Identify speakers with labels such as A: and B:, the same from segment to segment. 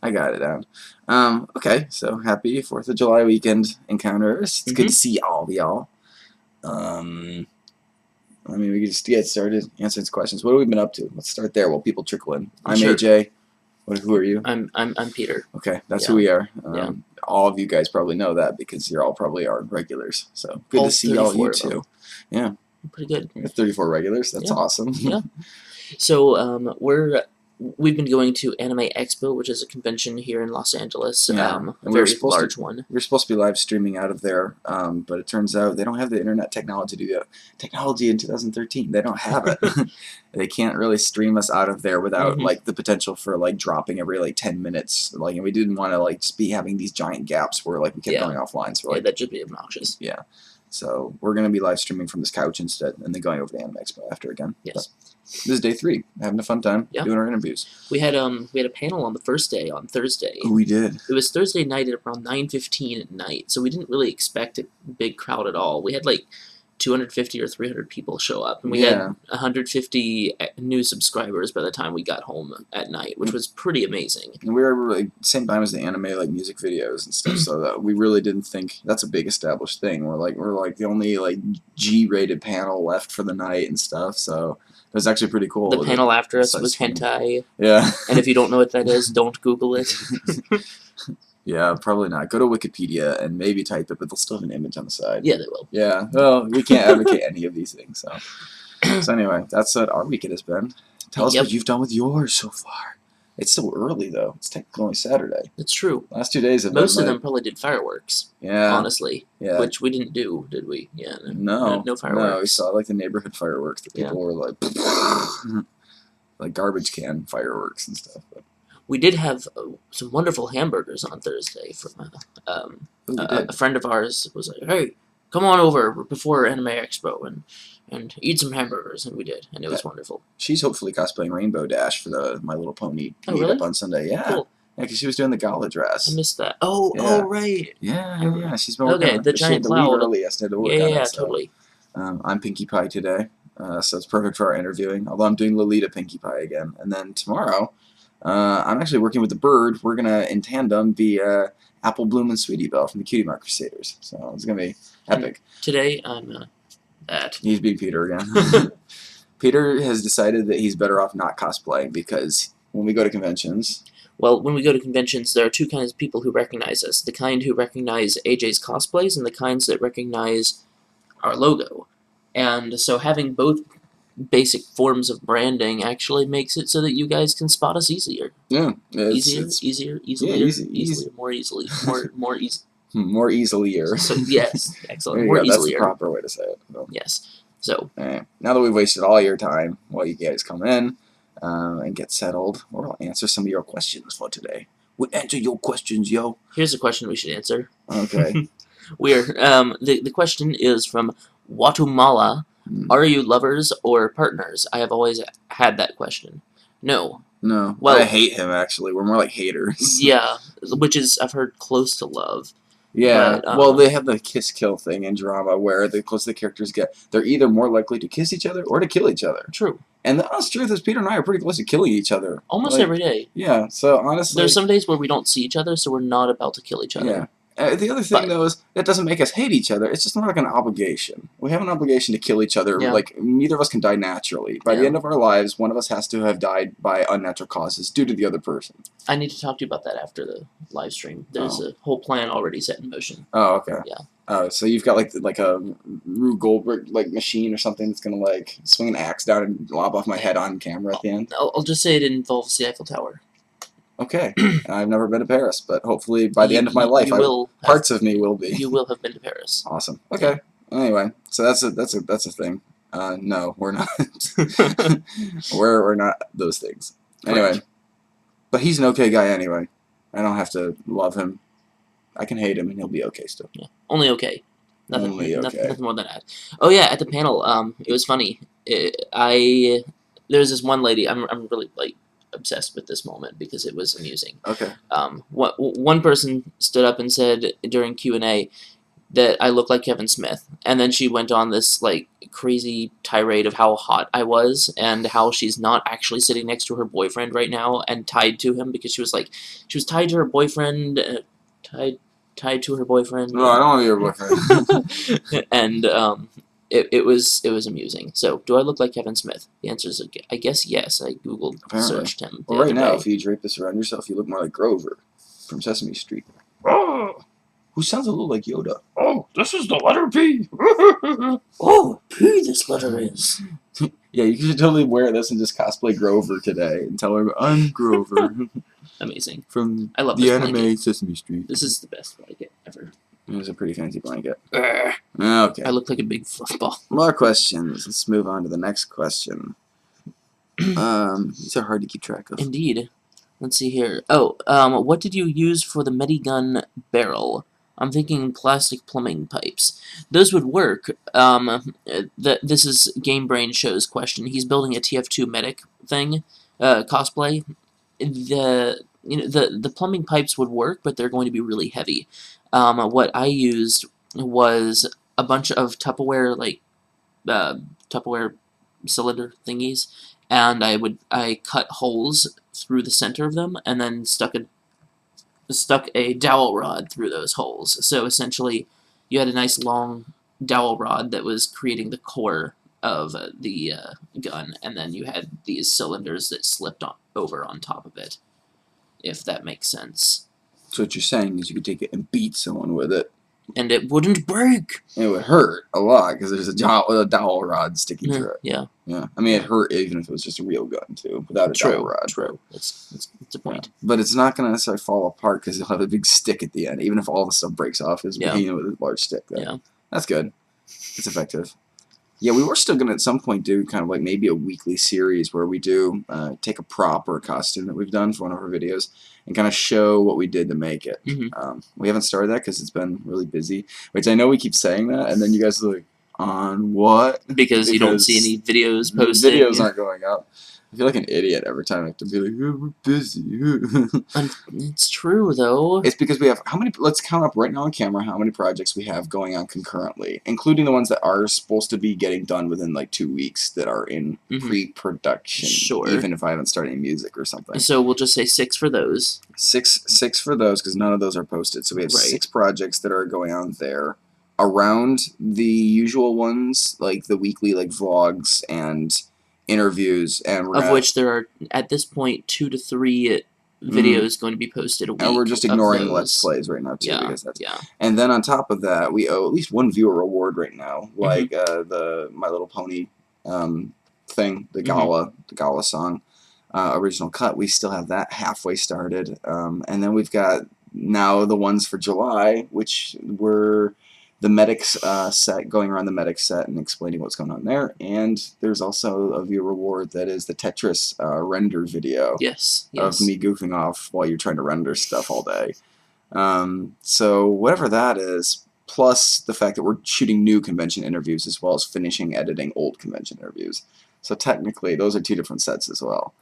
A: I got it down. Okay, so happy 4th of July weekend encounters. It's good to see all of y'all. I mean, we can just get started answering some questions. What have we been up to? Let's start there while people trickle in. I'm
B: Sure.
A: AJ. Who are you?
B: I'm Peter.
A: Okay, that's
B: Yeah.
A: who we are.
B: Yeah.
A: All of you guys probably know that because you're all probably our regulars. So good
B: All
A: to see all you
B: 34 of them.
A: too. Yeah,
B: Pretty good.
A: we have 34 regulars. That's
B: Yeah.
A: awesome.
B: Yeah. So we've been going to Anime Expo, which is a convention here in Los Angeles.
A: Yeah,
B: A
A: and we were
B: very
A: supposed
B: large
A: to
B: one.
A: we were supposed to be live streaming out of there, but it turns out they don't have the internet technology to do that. Technology in 2013, they don't have it. They can't really stream us out of there without
B: Mhm.
A: like the potential for like dropping every like 10 minutes. Like, and we didn't want to like just be having these giant gaps where like we kept
B: Yeah.
A: going offline. So
B: Yeah,
A: like,
B: that'd just be obnoxious.
A: yeah. So we're gonna be live streaming from this couch instead, and then going over to Anime Expo after again.
B: Yes.
A: But this is day 3, having a fun time
B: Yeah.
A: doing our interviews.
B: We had a panel on the first day on Thursday.
A: We did.
B: It was Thursday night at around 9:15 at night, so we didn't really expect a big crowd at all. We had like 250 or 300 people show up, and we had 150 new subscribers by the time we got home at night, which was pretty amazing.
A: And we were like same time as the anime like music videos and stuff, so that we really didn't think that's a big established thing. We're like the only like G-rated panel left for the night and stuff, so it was actually pretty cool.
B: The panel after us
A: besides
B: was
A: funny.
B: hentai,
A: Yeah.
B: and if you don't know what that is, don't Google it.
A: Yeah, probably not. Go to Wikipedia and maybe type it, but they'll still have an image on the side.
B: Yeah, they will.
A: Yeah, well, we can't advocate any of these things, so anyway, that's what our weekend has been. Tell us what you've done with yours so far. It's still early, though. It's technically only Saturday.
B: That's true.
A: Last 2 days have been
B: Most of them probably did fireworks.
A: Yeah.
B: Honestly.
A: Yeah.
B: Which we didn't do, did we? Yeah.
A: No.
B: No fireworks.
A: No, we saw like the neighborhood fireworks. The people were like, like garbage can fireworks and stuff. But.
B: We did have some wonderful hamburgers on Thursday from a friend of ours was like, hey, come on over before Anime Expo and eat some hamburgers, and we did, and it was wonderful.
A: She's hopefully cosplaying Rainbow Dash for the My Little Pony meetup on Sunday. Yeah.
B: Cool.
A: Yeah, because she was doing the gala dress.
B: I missed that. Oh, right.
A: Yeah. She's been working on
B: the giant cloud.
A: Early yesterday to work on it, so.
B: Totally.
A: I'm Pinkie Pie today, so it's perfect for our interviewing. Although I'm doing Lolita Pinkie Pie again, and then tomorrow, I'm actually working with the bird. We're gonna in tandem be Apple Bloom and Sweetie Belle from the Cutie Mark Crusaders. So it's gonna be epic.
B: And today I'm that.
A: He's being Peter again. Peter has decided that he's better off not cosplaying because when we go to conventions.
B: Well, when we go to conventions, there are two kinds of people who recognize us. The kind who recognize AJ's cosplays and the kinds that recognize our logo. And so having both basic forms of branding actually makes it so that you guys can spot us easier.
A: Yeah.
B: Easier, more easily.
A: More easilier.
B: So, yes, excellent. More easilier.
A: That's the proper way to say it. So.
B: Yes. So.
A: Now that we've wasted all your time while you guys come in and get settled, we'll answer some of your questions for today. We'll answer your questions, yo.
B: Here's a question we should answer.
A: Okay.
B: The question is from Watumala. Are you lovers or partners? I have always had that question. No.
A: No.
B: Well,
A: I hate him, actually. We're more like haters.
B: Yeah, which is, I've heard, close to love.
A: Yeah, but, well, they have the kiss-kill thing in drama where the closer the characters get, they're either more likely to kiss each other or to kill each other.
B: True.
A: And the honest truth is Peter and I are pretty close to killing each other.
B: Almost every day.
A: Yeah, so honestly...
B: There's some days where we don't see each other, so we're not about to kill each other.
A: Yeah. The other thing, though, is that doesn't make us hate each other. It's just more like an obligation. We have an obligation to kill each other.
B: Yeah.
A: Like, neither of us can die naturally. By the end of our lives, one of us has to have died by unnatural causes due to the other person.
B: I need to talk to you about that after the live stream. There's a whole plan already set in motion.
A: Oh, okay.
B: Yeah.
A: Oh, so you've got, like a Rube Goldberg, machine or something that's going to, swing an axe down and lob off my head on camera at the end?
B: I'll just say it involves the Eiffel Tower.
A: Okay. I've never been to Paris, but hopefully by the end of my life, parts of me will be.
B: You will have been to Paris.
A: Awesome. Okay. Yeah. Anyway, so that's a thing. No, we're not. we're not those things. Anyway, correct. But he's an okay guy anyway. I don't have to love him. I can hate him and he'll be okay still.
B: Yeah. Only okay. Nothing more than that. Oh yeah, at the panel, it was funny. There was this one lady. I'm really obsessed with this moment because it was amusing.
A: Okay.
B: One person stood up and said during Q&A, that I look like Kevin Smith. And then she went on this like crazy tirade of how hot I was and how she's not actually sitting next to her boyfriend right now and tied to him because she was tied to her boyfriend, tied to her boyfriend.
A: No, I don't want to be your boyfriend.
B: And it was amusing. So, do I look like Kevin Smith? The answer is, I guess yes. I googled,
A: Apparently.
B: searched him.
A: Well, right now, if you drape this around yourself, you look more like Grover from Sesame Street. Oh, who sounds a little like Yoda.
C: Oh, this is the letter P.
B: Oh, P this letter is.
A: Yeah, you should totally wear this and just cosplay Grover today and tell her I'm Grover
B: Amazing.
A: from
B: I love
A: the
B: this
A: anime
B: blanket.
A: Sesame Street.
B: This is the best blanket ever.
A: It was a pretty fancy blanket.
B: I
A: Okay.
B: look like a big fluff ball.
A: More questions. Let's move on to the next question. These are hard to keep track of.
B: Indeed. Let's see here. Oh, what did you use for the Medigun barrel? I'm thinking plastic plumbing pipes. Those would work. This is Game Brain Show's question. He's building a TF2 medic thing, cosplay. The plumbing pipes would work, but they're going to be really heavy. What I used was a bunch of Tupperware Tupperware cylinder thingies, and I cut holes through the center of them, and then stuck a dowel rod through those holes. So essentially, you had a nice long dowel rod that was creating the core of the gun, and then you had these cylinders that slipped over on top of it, if that makes sense.
A: So what you're saying is you could take it and beat someone with it.
B: And it wouldn't break!
A: And it would hurt a lot because there's a dowel rod sticking through it.
B: Yeah.
A: Yeah. I mean, it hurt even if it was just a real gun, too, without a dowel rod.
B: True. That's a point.
A: Yeah. But it's not going to necessarily fall apart because you'll have a big stick at the end, even if all the stuff breaks off. It's with a large stick. There.
B: Yeah.
A: That's good. It's effective. Yeah, we were still going to at some point do kind of like maybe a weekly series where we do take a prop or a costume that we've done for one of our videos and kind of show what we did to make it.
B: Mhm.
A: We haven't started that because it's been really busy, which I know we keep saying that, and then you guys are like, on what?
B: Because you don't see any videos posted.
A: Videos aren't going up. I feel like an idiot every time I have to be like, oh, we're busy.
B: It's true, though.
A: It's because we have, let's count up right now on camera how many projects we have going on concurrently, including the ones that are supposed to be getting done within like 2 weeks that are in pre-production.
B: Sure.
A: Even if I haven't started any music or something.
B: So we'll just say 6 for those.
A: Six for those because none of those are posted. So we have
B: Right.
A: 6 projects that are going on there. Around the usual ones, like the weekly like vlogs and interviews, and
B: Of which there are, at this point, 2 to 3 videos going to be posted a week.
A: and we're just
B: of
A: ignoring
B: those.
A: Let's Plays right now too,
B: Yeah,
A: because that's
B: yeah.
A: and then on top of that, we owe at least one viewer award right now, like the My Little Pony thing, the gala song, original cut. We still have that halfway started, and then we've got now the ones for July, which were the medics set, going around the medics set and explaining what's going on there, and there's also a viewer reward that is the Tetris render video
B: Yes.
A: of me goofing off while you're trying to render stuff all day. So whatever that is, plus the fact that we're shooting new convention interviews as well as finishing editing old convention interviews. So technically, those are 2 different sets as well.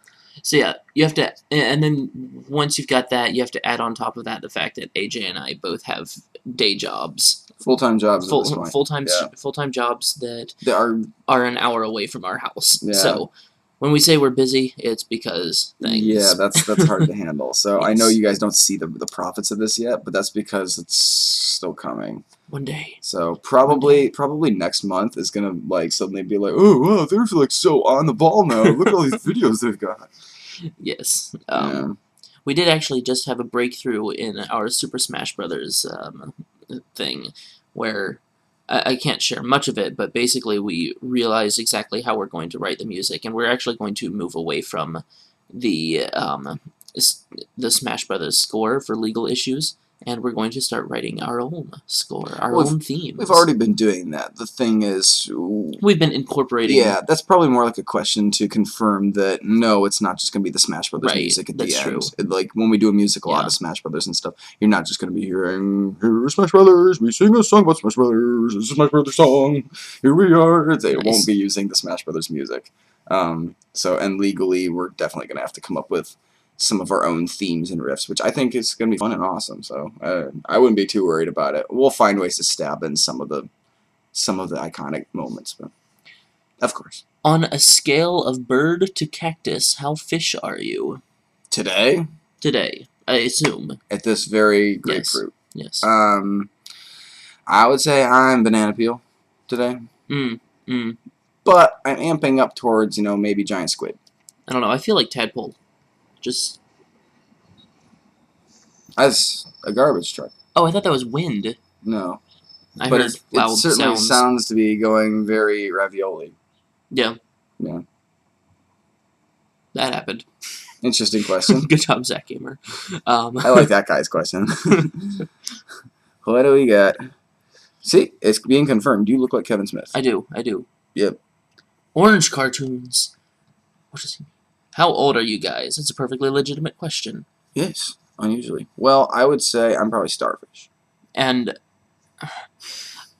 B: So yeah, you have to, and then once you've got that, you have to add on top of that the fact that AJ and I both have day jobs.
A: Full-time jobs at this point.
B: Full-time jobs that
A: They
B: are an hour away from our house.
A: Yeah.
B: So when we say we're busy, it's because things.
A: Yeah, that's hard to handle. So I know
B: Yes.
A: you guys don't see the profits of this yet, but that's because it's still coming.
B: One day.
A: So probably next month is gonna like suddenly be like, oh wow, they're like so on the ball now. Look at all these videos they've got.
B: Yes.
A: Yeah.
B: We did actually just have a breakthrough in our Super Smash Brothers thing, where I can't share much of it, but basically we realized exactly how we're going to write the music, and we're actually going to move away from the Smash Brothers score for legal issues, and we're going to start writing our own score, our own themes.
A: We've already been doing that. The thing is,
B: We've been incorporating.
A: yeah, that's probably more like a question to confirm that no, it's not just gonna be the Smash Brothers
B: Right,
A: music at
B: that's
A: the end.
B: true.
A: Like when we do a musical out
B: Yeah.
A: of Smash Brothers and stuff, you're not just gonna be hearing "Here's Smash Brothers, we sing a song about Smash Brothers, it's a Smash Brothers song, here we are." It
B: Nice.
A: won't be using the Smash Brothers music. So and legally, we're definitely gonna have to come up with some of our own themes and riffs, which I think is going to be fun and awesome. So I wouldn't be too worried about it. We'll find ways to stab in some of the iconic moments, but of course.
B: On a scale of bird to cactus, how fish are you
A: Today,
B: today? I assume.
A: at this very grapefruit,
B: Yes.
A: I would say I'm banana peel today, but I'm amping up towards, maybe giant squid.
B: I don't know. I feel like tadpole. Just.
A: That's a garbage truck.
B: Oh, I thought that was wind.
A: No.
B: I
A: But
B: heard
A: it
B: loud
A: certainly
B: sounds.
A: sounds to be going very ravioli.
B: Yeah.
A: Yeah.
B: That happened.
A: Interesting question.
B: Good job, Zach Gamer.
A: I like that guy's question. What do we got? See, it's being confirmed. You look like Kevin Smith.
B: I do.
A: Yep.
B: Orange cartoons. What does he mean? How old are you guys? It's a perfectly legitimate question.
A: Yes, unusually. Well, I would say I'm probably starfish.
B: And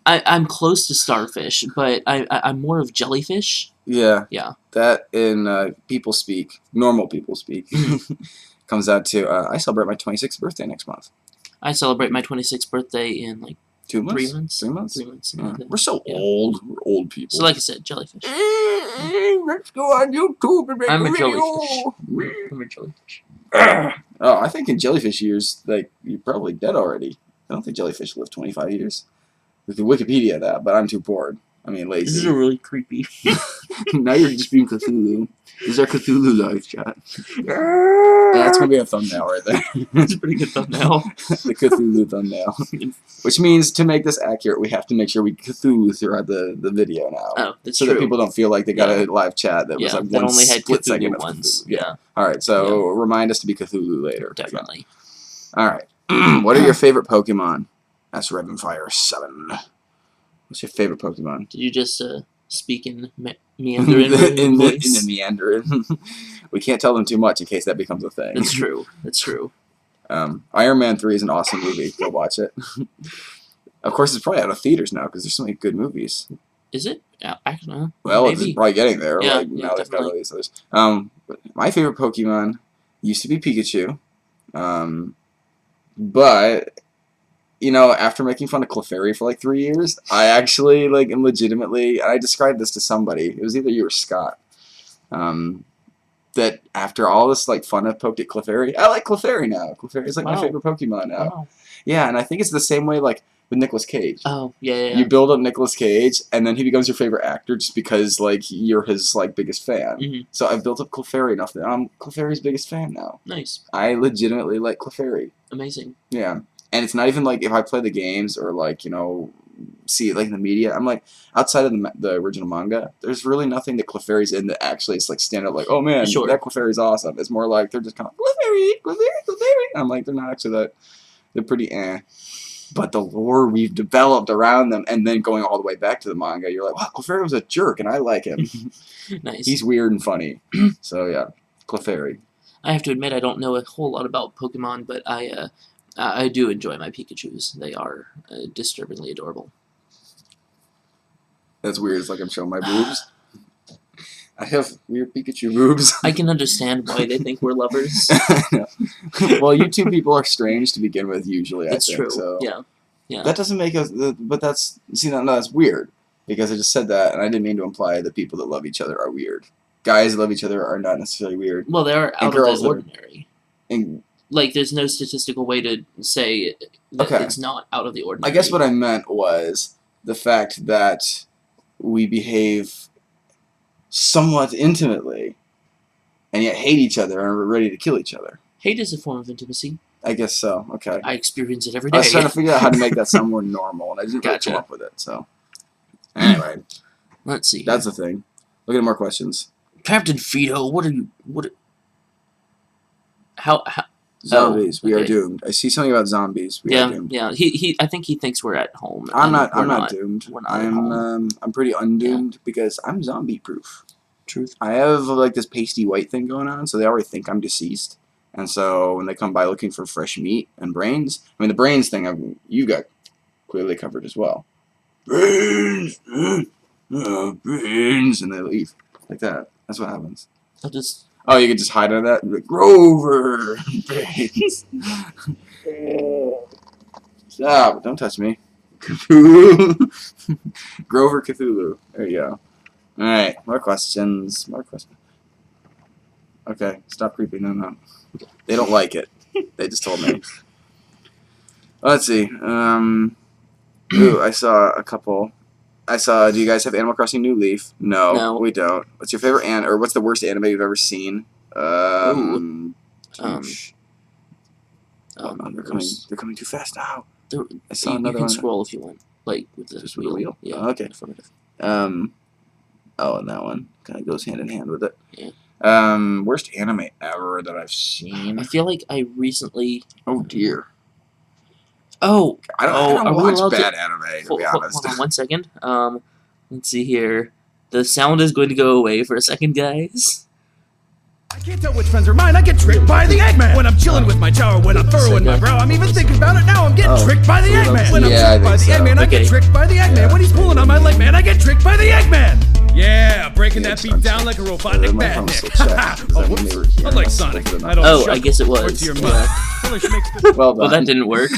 B: I'm close to starfish, but I'm more of jellyfish.
A: Yeah.
B: Yeah.
A: That in people speak, normal people speak, comes out to I celebrate my 26th birthday next month.
B: I celebrate my 26th birthday in like
A: 2 months?
B: 3 months.
A: 3 months?
B: 3 months.
A: Yeah.
B: Like that.
A: We're so
B: Yeah.
A: old. We're old people.
B: So like I said, jellyfish.
A: Let's go on YouTube and make
B: I'm
A: a
B: a
A: video.
B: jellyfish. I'm a jellyfish.
A: Oh, I think in jellyfish years, like, you're probably dead already. I don't think jellyfish live 25 years. We could Wikipedia that, but I'm too bored. I mean,
B: This is
A: lazy.
B: really creepy.
A: Now you're just being Cthulhu. This is our Cthulhu live chat. That's going to be a thumbnail right there.
B: That's a pretty good thumbnail.
A: The Cthulhu thumbnail. Which means, to make this accurate, we have to make sure we Cthulhu throughout the video now.
B: Oh, that's
A: so
B: true.
A: that people don't feel like they got
B: Yeah.
A: a live chat that was
B: Yeah,
A: like
B: that
A: one
B: only had
A: split second
B: Cthulhu
A: of
B: once.
A: Cthulhu.
B: Yeah,
A: Alright, so remind us to be Cthulhu later.
B: definitely.
A: Alright. What are your favorite Pokemon? That's Revenfire7. What's your favorite Pokemon?
B: Did you just speak in
A: in
B: Mandarin
A: the
B: voice?
A: Mandarin. We can't tell them too much in case that becomes a thing.
B: That's true. That's true.
A: Iron Man 3 is an awesome movie. Go watch it. Of course, it's probably out of theaters now because there's so many good movies.
B: Is it? I don't know.
A: Well, it's
B: Maybe.
A: probably getting there.
B: Yeah,
A: like
B: yeah,
A: now they've got all
B: definitely.
A: these others. My favorite Pokemon used to be Pikachu, but after making fun of Clefairy for like 3 years, I actually am legitimately. I described this to somebody. It was either you or Scott. That after all this fun I've poked at Clefairy, I like Clefairy now. Clefairy is my
B: Wow.
A: favorite Pokemon now.
B: Wow.
A: Yeah, and I think it's the same way with Nicolas Cage.
B: Oh, yeah.
A: You build up Nicolas Cage, and then he becomes your favorite actor just because you're his biggest fan.
B: Mhm.
A: So I've built up Clefairy enough that I'm Clefairy's biggest fan now.
B: Nice.
A: I legitimately like Clefairy.
B: Amazing.
A: Yeah, and it's not even if I play the games or see it in the media. I'm outside of the original manga, there's really nothing that Clefairy's in that actually is stand out oh man,
B: Sure.
A: that Clefairy's awesome. It's more they're just kind of Clefairy. I'm they're not actually that. They're pretty eh. But the lore we've developed around them, and then going all the way back to the manga, you're wow, Clefairy was a jerk, and I like him.
B: Nice.
A: He's weird and funny. So yeah, Clefairy.
B: I have to admit I don't know a whole lot about Pokemon, but I do enjoy my Pikachus. They are disturbingly adorable.
A: That's weird. It's I'm showing my boobs. I have weird Pikachu boobs.
B: I can understand why they think we're lovers.
A: Well, you two people are strange to begin with, usually.
B: It's
A: I think,
B: true.
A: So.
B: Yeah.
A: That doesn't make us. But that's that's weird because I just said that, and I didn't mean to imply that people that love each other are weird. Guys that love each other are not necessarily weird.
B: Well, they're
A: And
B: out of
A: girls
B: the
A: that are-
B: ordinary.
A: And
B: There's no statistical way to say that
A: Okay.
B: it's not out of the ordinary.
A: I guess what I meant was the fact that we behave somewhat intimately, and yet hate each other and are ready to kill each other.
B: Hate is a form of intimacy.
A: I guess so. Okay.
B: I experience it every
A: I
B: day.
A: was trying to figure out how to make that sound more normal, and I didn't really
B: Gotcha.
A: come up with it. So, anyway,
B: Let's see.
A: that's the thing. Look at more questions.
B: Captain Fido, what are you? How?
A: Zombies. We are
B: okay.
A: doomed. I see something about zombies. We are
B: Yeah,
A: doomed.
B: yeah. He. I think he thinks we're at home.
A: I'm
B: and
A: not. I'm
B: we're
A: not doomed.
B: we're not at home.
A: I'm pretty undoomed because I'm zombie proof.
B: Truth.
A: I have this pasty white thing going on, so they already think I'm deceased. And so when they come by looking for fresh meat and brains, I mean the brains thing you got clearly covered as well. Brains, brains, and they leave like that. That's what happens.
B: I'll just.
A: Oh, you could just hide under that? Like, Grover! Bates. Stop. Don't touch me. Cthulhu. Grover Cthulhu. There you go. Alright, more questions. More questions. Okay, stop creeping them out. They don't like it. They just told me. Let's see. Ooh, I saw a couple. Do you guys have Animal Crossing New Leaf? No, we don't. What's your favorite or what's the worst anime you've ever seen?
B: Um,
A: Oh, no, they're coming too fast now. I saw
B: you
A: another
B: can
A: one.
B: scroll if you want, like with the
A: Just with the wheel?
B: Yeah.
A: Oh, okay.
B: Affirmative.
A: Oh, and that one kind of goes hand in hand with it.
B: Yeah.
A: Worst anime ever that I've seen.
B: I feel like I recently.
A: Oh dear.
B: Oh.
A: I don't
B: are we allowed
A: watch
B: to-
A: bad anime, to be honest.
B: Hold on 1 second. Let's see here. The sound is going to go away for a second, guys.
D: I can't tell which friends are mine. I get tricked by the Eggman. When I'm chilling with my tower, when I'm furrowing my brow, I'm even thinking about it now. I'm getting tricked by the Eggman. When I'm
A: Yeah, I
D: tricked by the
A: think so.
D: Eggman, I
B: Okay.
D: get tricked by the Eggman.
A: Yeah.
D: When he's pulling on my leg, man, I get tricked by the Eggman. Yeah, breaking
A: Yeah,
D: that
A: I'm
D: beat down like a Robotnik
A: my phone's
D: badnik.
A: still checked.
D: Oh,
A: I mean,
D: whoops.
A: they were here.
D: Unlike
A: That's
D: Sonic,
A: good enough.
D: I don't
B: Oh,
D: shove
B: I guess it
D: or
B: was.
D: to your
B: Yeah.
D: mouth. Polish makes the-
A: Well done.
B: Well, that didn't work.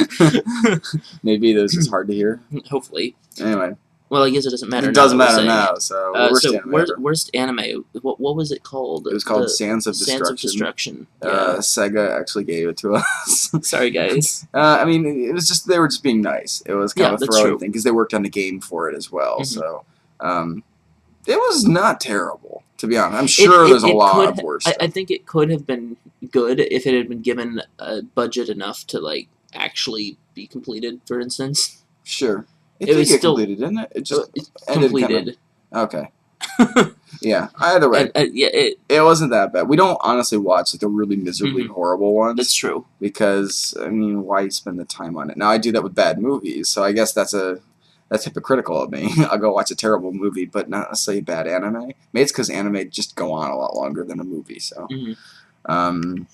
A: Maybe this is hard to hear.
B: Hopefully.
A: Anyway,
B: Well, I guess it doesn't matter.
A: it doesn't
B: now, we're
A: matter
B: saying.
A: now. So worst anime ever.
B: Worst anime. What was it called?
A: It was called
B: The
A: Sands of
B: Sands of
A: Destruction.
B: Destruction. Yeah.
A: Sega actually gave it to us.
B: Sorry, guys.
A: I mean, it was just they were just being nice. It was kind
B: Yeah,
A: of a
B: that's
A: throwaway
B: true.
A: thing because they worked on the game for it as well.
B: Mhm.
A: So it was not terrible, to be honest. I'm sure there's a lot of worse.
B: I think it could have been good if it had been given a budget enough to like actually be completed. For instance,
A: Sure,
B: It
A: did
B: was
A: get
B: still-
A: completed, didn't it? It just
B: it's
A: ended
B: completed.
A: okay. Yeah. Either way,
B: And, yeah,
A: it wasn't that bad. We don't honestly watch like the really miserably horrible ones.
B: that's true.
A: Because I mean, why spend the time on it? Now I do that with bad movies, so I guess that's hypocritical of me. I'll go watch a terrible movie, but not necessarily bad anime. Maybe it's because anime just go on a lot longer than a movie. So,
B: Mhm.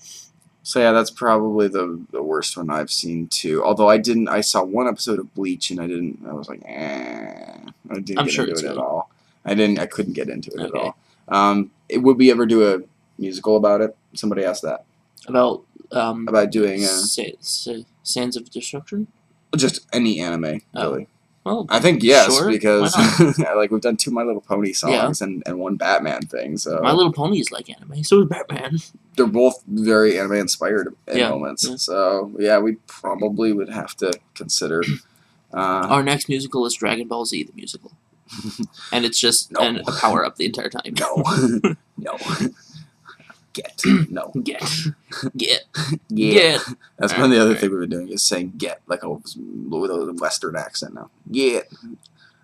A: so yeah, that's probably the worst one I've seen too. Although I saw one episode of Bleach and I was like, I didn't
B: I'm
A: get
B: sure
A: into
B: it's
A: it at
B: good.
A: all. I couldn't get into it at
B: Okay.
A: all. Would we ever do a musical about it? Somebody asked that.
B: About
A: Doing
B: Sands of Destruction.
A: just any anime,
B: Oh.
A: really.
B: Well,
A: I think yes,
B: sure,
A: because
B: why
A: like we've done 2 My Little Pony songs and one Batman thing, so
B: My Little Pony is like anime. So is Batman.
A: they're both very anime inspired at
B: Yeah,
A: moments.
B: yeah.
A: So yeah, we probably would have to consider.
B: Our next musical is Dragon Ball Z the musical, and it's just
A: No.
B: a power up the entire time.
A: No, no, no,
B: Get.
A: yeah. That's
B: Alright,
A: one of the other
B: alright.
A: things we've been doing is saying "get" like with a Western accent now. Get,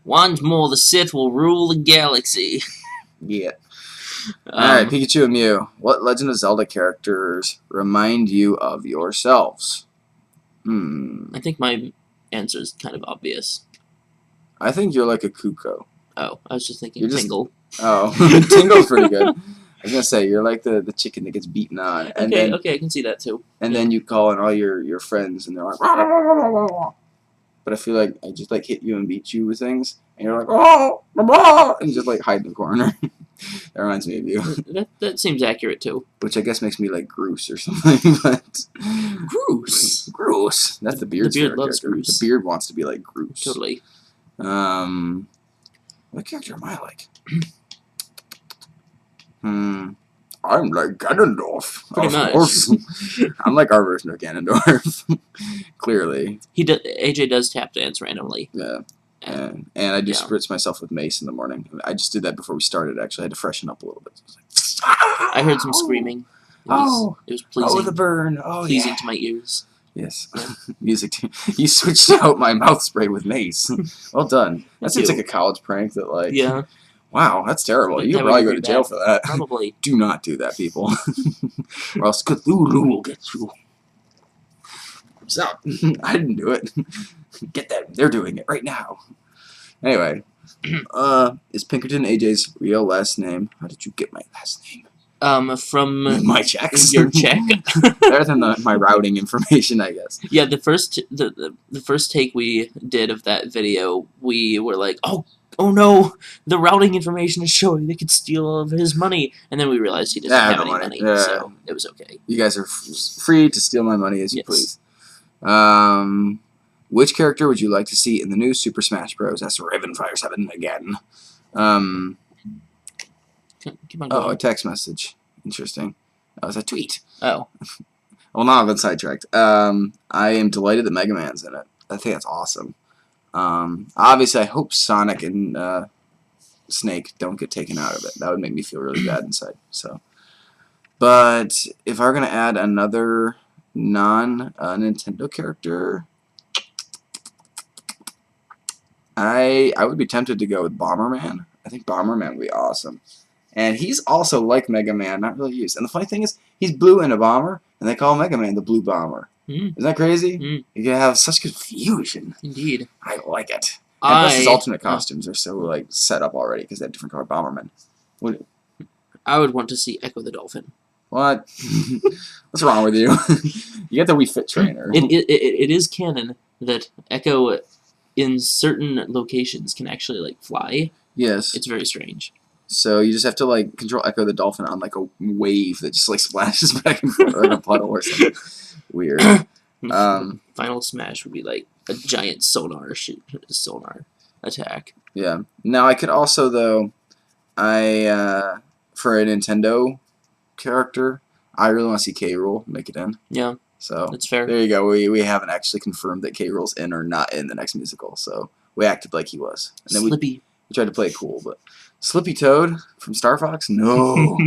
B: Once more, the Sith will rule the galaxy.
A: get. All right,
B: Um,
A: Pikachu and Mew. What Legend of Zelda characters remind you of yourselves?
B: I think my answer is kind of obvious.
A: I think you're like a Kuko.
B: Oh, I was just thinking
A: You're just-
B: Tingle.
A: Oh, Tingle's pretty good. I was gonna say you're like the chicken that gets beaten on, and
B: Okay,
A: then
B: okay, I can see that too.
A: then you call in all your friends, and they're like, "Rah, rah, rah, rah, rah, rah." But I feel like I just like hit you and beat you with things, and you're like, oh, rah, rah," and just like hide in the corner. That reminds me of you,
B: That seems accurate too.
A: which I guess makes me like Groose or something. But
B: Groose.
A: Groose, that's the beard's
B: The beard
A: favorite
B: loves
A: character.
B: Groose.
A: The beard wants to be like Groose.
B: Totally.
A: What character am I like? I'm like Ganondorf.
B: Pretty
A: of
B: much.
A: course. I'm like our version of Ganondorf. Clearly.
B: AJ does tap dance randomly.
A: Yeah. And I do
B: Yeah.
A: spritz myself with mace in the morning. I just did that before we started, actually. I had to freshen up a little bit.
B: I heard some screaming. It was pleasing.
A: Oh, the burn. Oh,
B: pleasing
A: yeah.
B: to my ears.
A: Yes. Music. You switched out my mouth spray with mace. Well done. That
B: Thank
A: seems
B: you.
A: like a college prank that, like,
B: Yeah,
A: wow, that's terrible.
B: That
A: You could
B: would
A: probably
B: be
A: go to
B: pretty
A: jail
B: bad.
A: for that.
B: probably.
A: Do not do that, people. Or else Cthulhu will get you. Stop. I didn't do it. Get that. They're doing it right now. Anyway. Is Pinkerton AJ's real last name? How did you get my last name?
B: From
A: My checks.
B: your check.
A: Better than my routing information, I guess.
B: Yeah, the first take we did of that video, we were like, oh, oh no, the routing information is showing they could steal of his money, and then we realized he doesn't
A: Yeah,
B: have
A: no
B: any
A: money.
B: money,
A: Yeah.
B: so it was okay.
A: You guys are free to steal my money as you
B: Yes.
A: please. Which character would you like to see in the new Super Smash Bros? That's Ravenfire7 again.
B: Keep on
A: Oh, a
B: going.
A: text message. Interesting. That was a tweet.
B: Oh,
A: Well, now I've been sidetracked. I am delighted that Mega Man's in it. I think that's awesome. Obviously, I hope Sonic and Snake don't get taken out of it. That would make me feel really bad inside. So, but if I were gonna add another non-Nintendo character, I would be tempted to go with Bomberman. I think Bomberman would be awesome. And he's also like Mega Man, not really used. And the funny thing is, he's blue and a bomber, and they call Mega Man the Blue Bomber.
B: Mm.
A: Isn't that crazy?
B: Mm.
A: You can have such confusion.
B: indeed.
A: I like it. And plus his
B: I
A: alternate costumes are so like set up already because they have different colored Bombermen.
B: would want to see Echo the Dolphin.
A: What? What's wrong with you? You get the Wii Fit trainer.
B: It is canon that Echo in certain locations can actually like fly.
A: Yes.
B: It's very strange.
A: So you just have to like control Echo the Dolphin on like a wave that just like splashes back and forth like a puddle or something. Weird.
B: Final Smash would be like a giant sonar attack.
A: Yeah. Now I could also though, for a Nintendo character, I really want to see K. Rool make it in.
B: Yeah,
A: So
B: that's fair.
A: there you go. We haven't actually confirmed that K. Rool's in or not in the next musical. So we acted like he was, and then we
B: Slippy.
A: tried to play it cool. But Slippy Toad from Star Fox, no.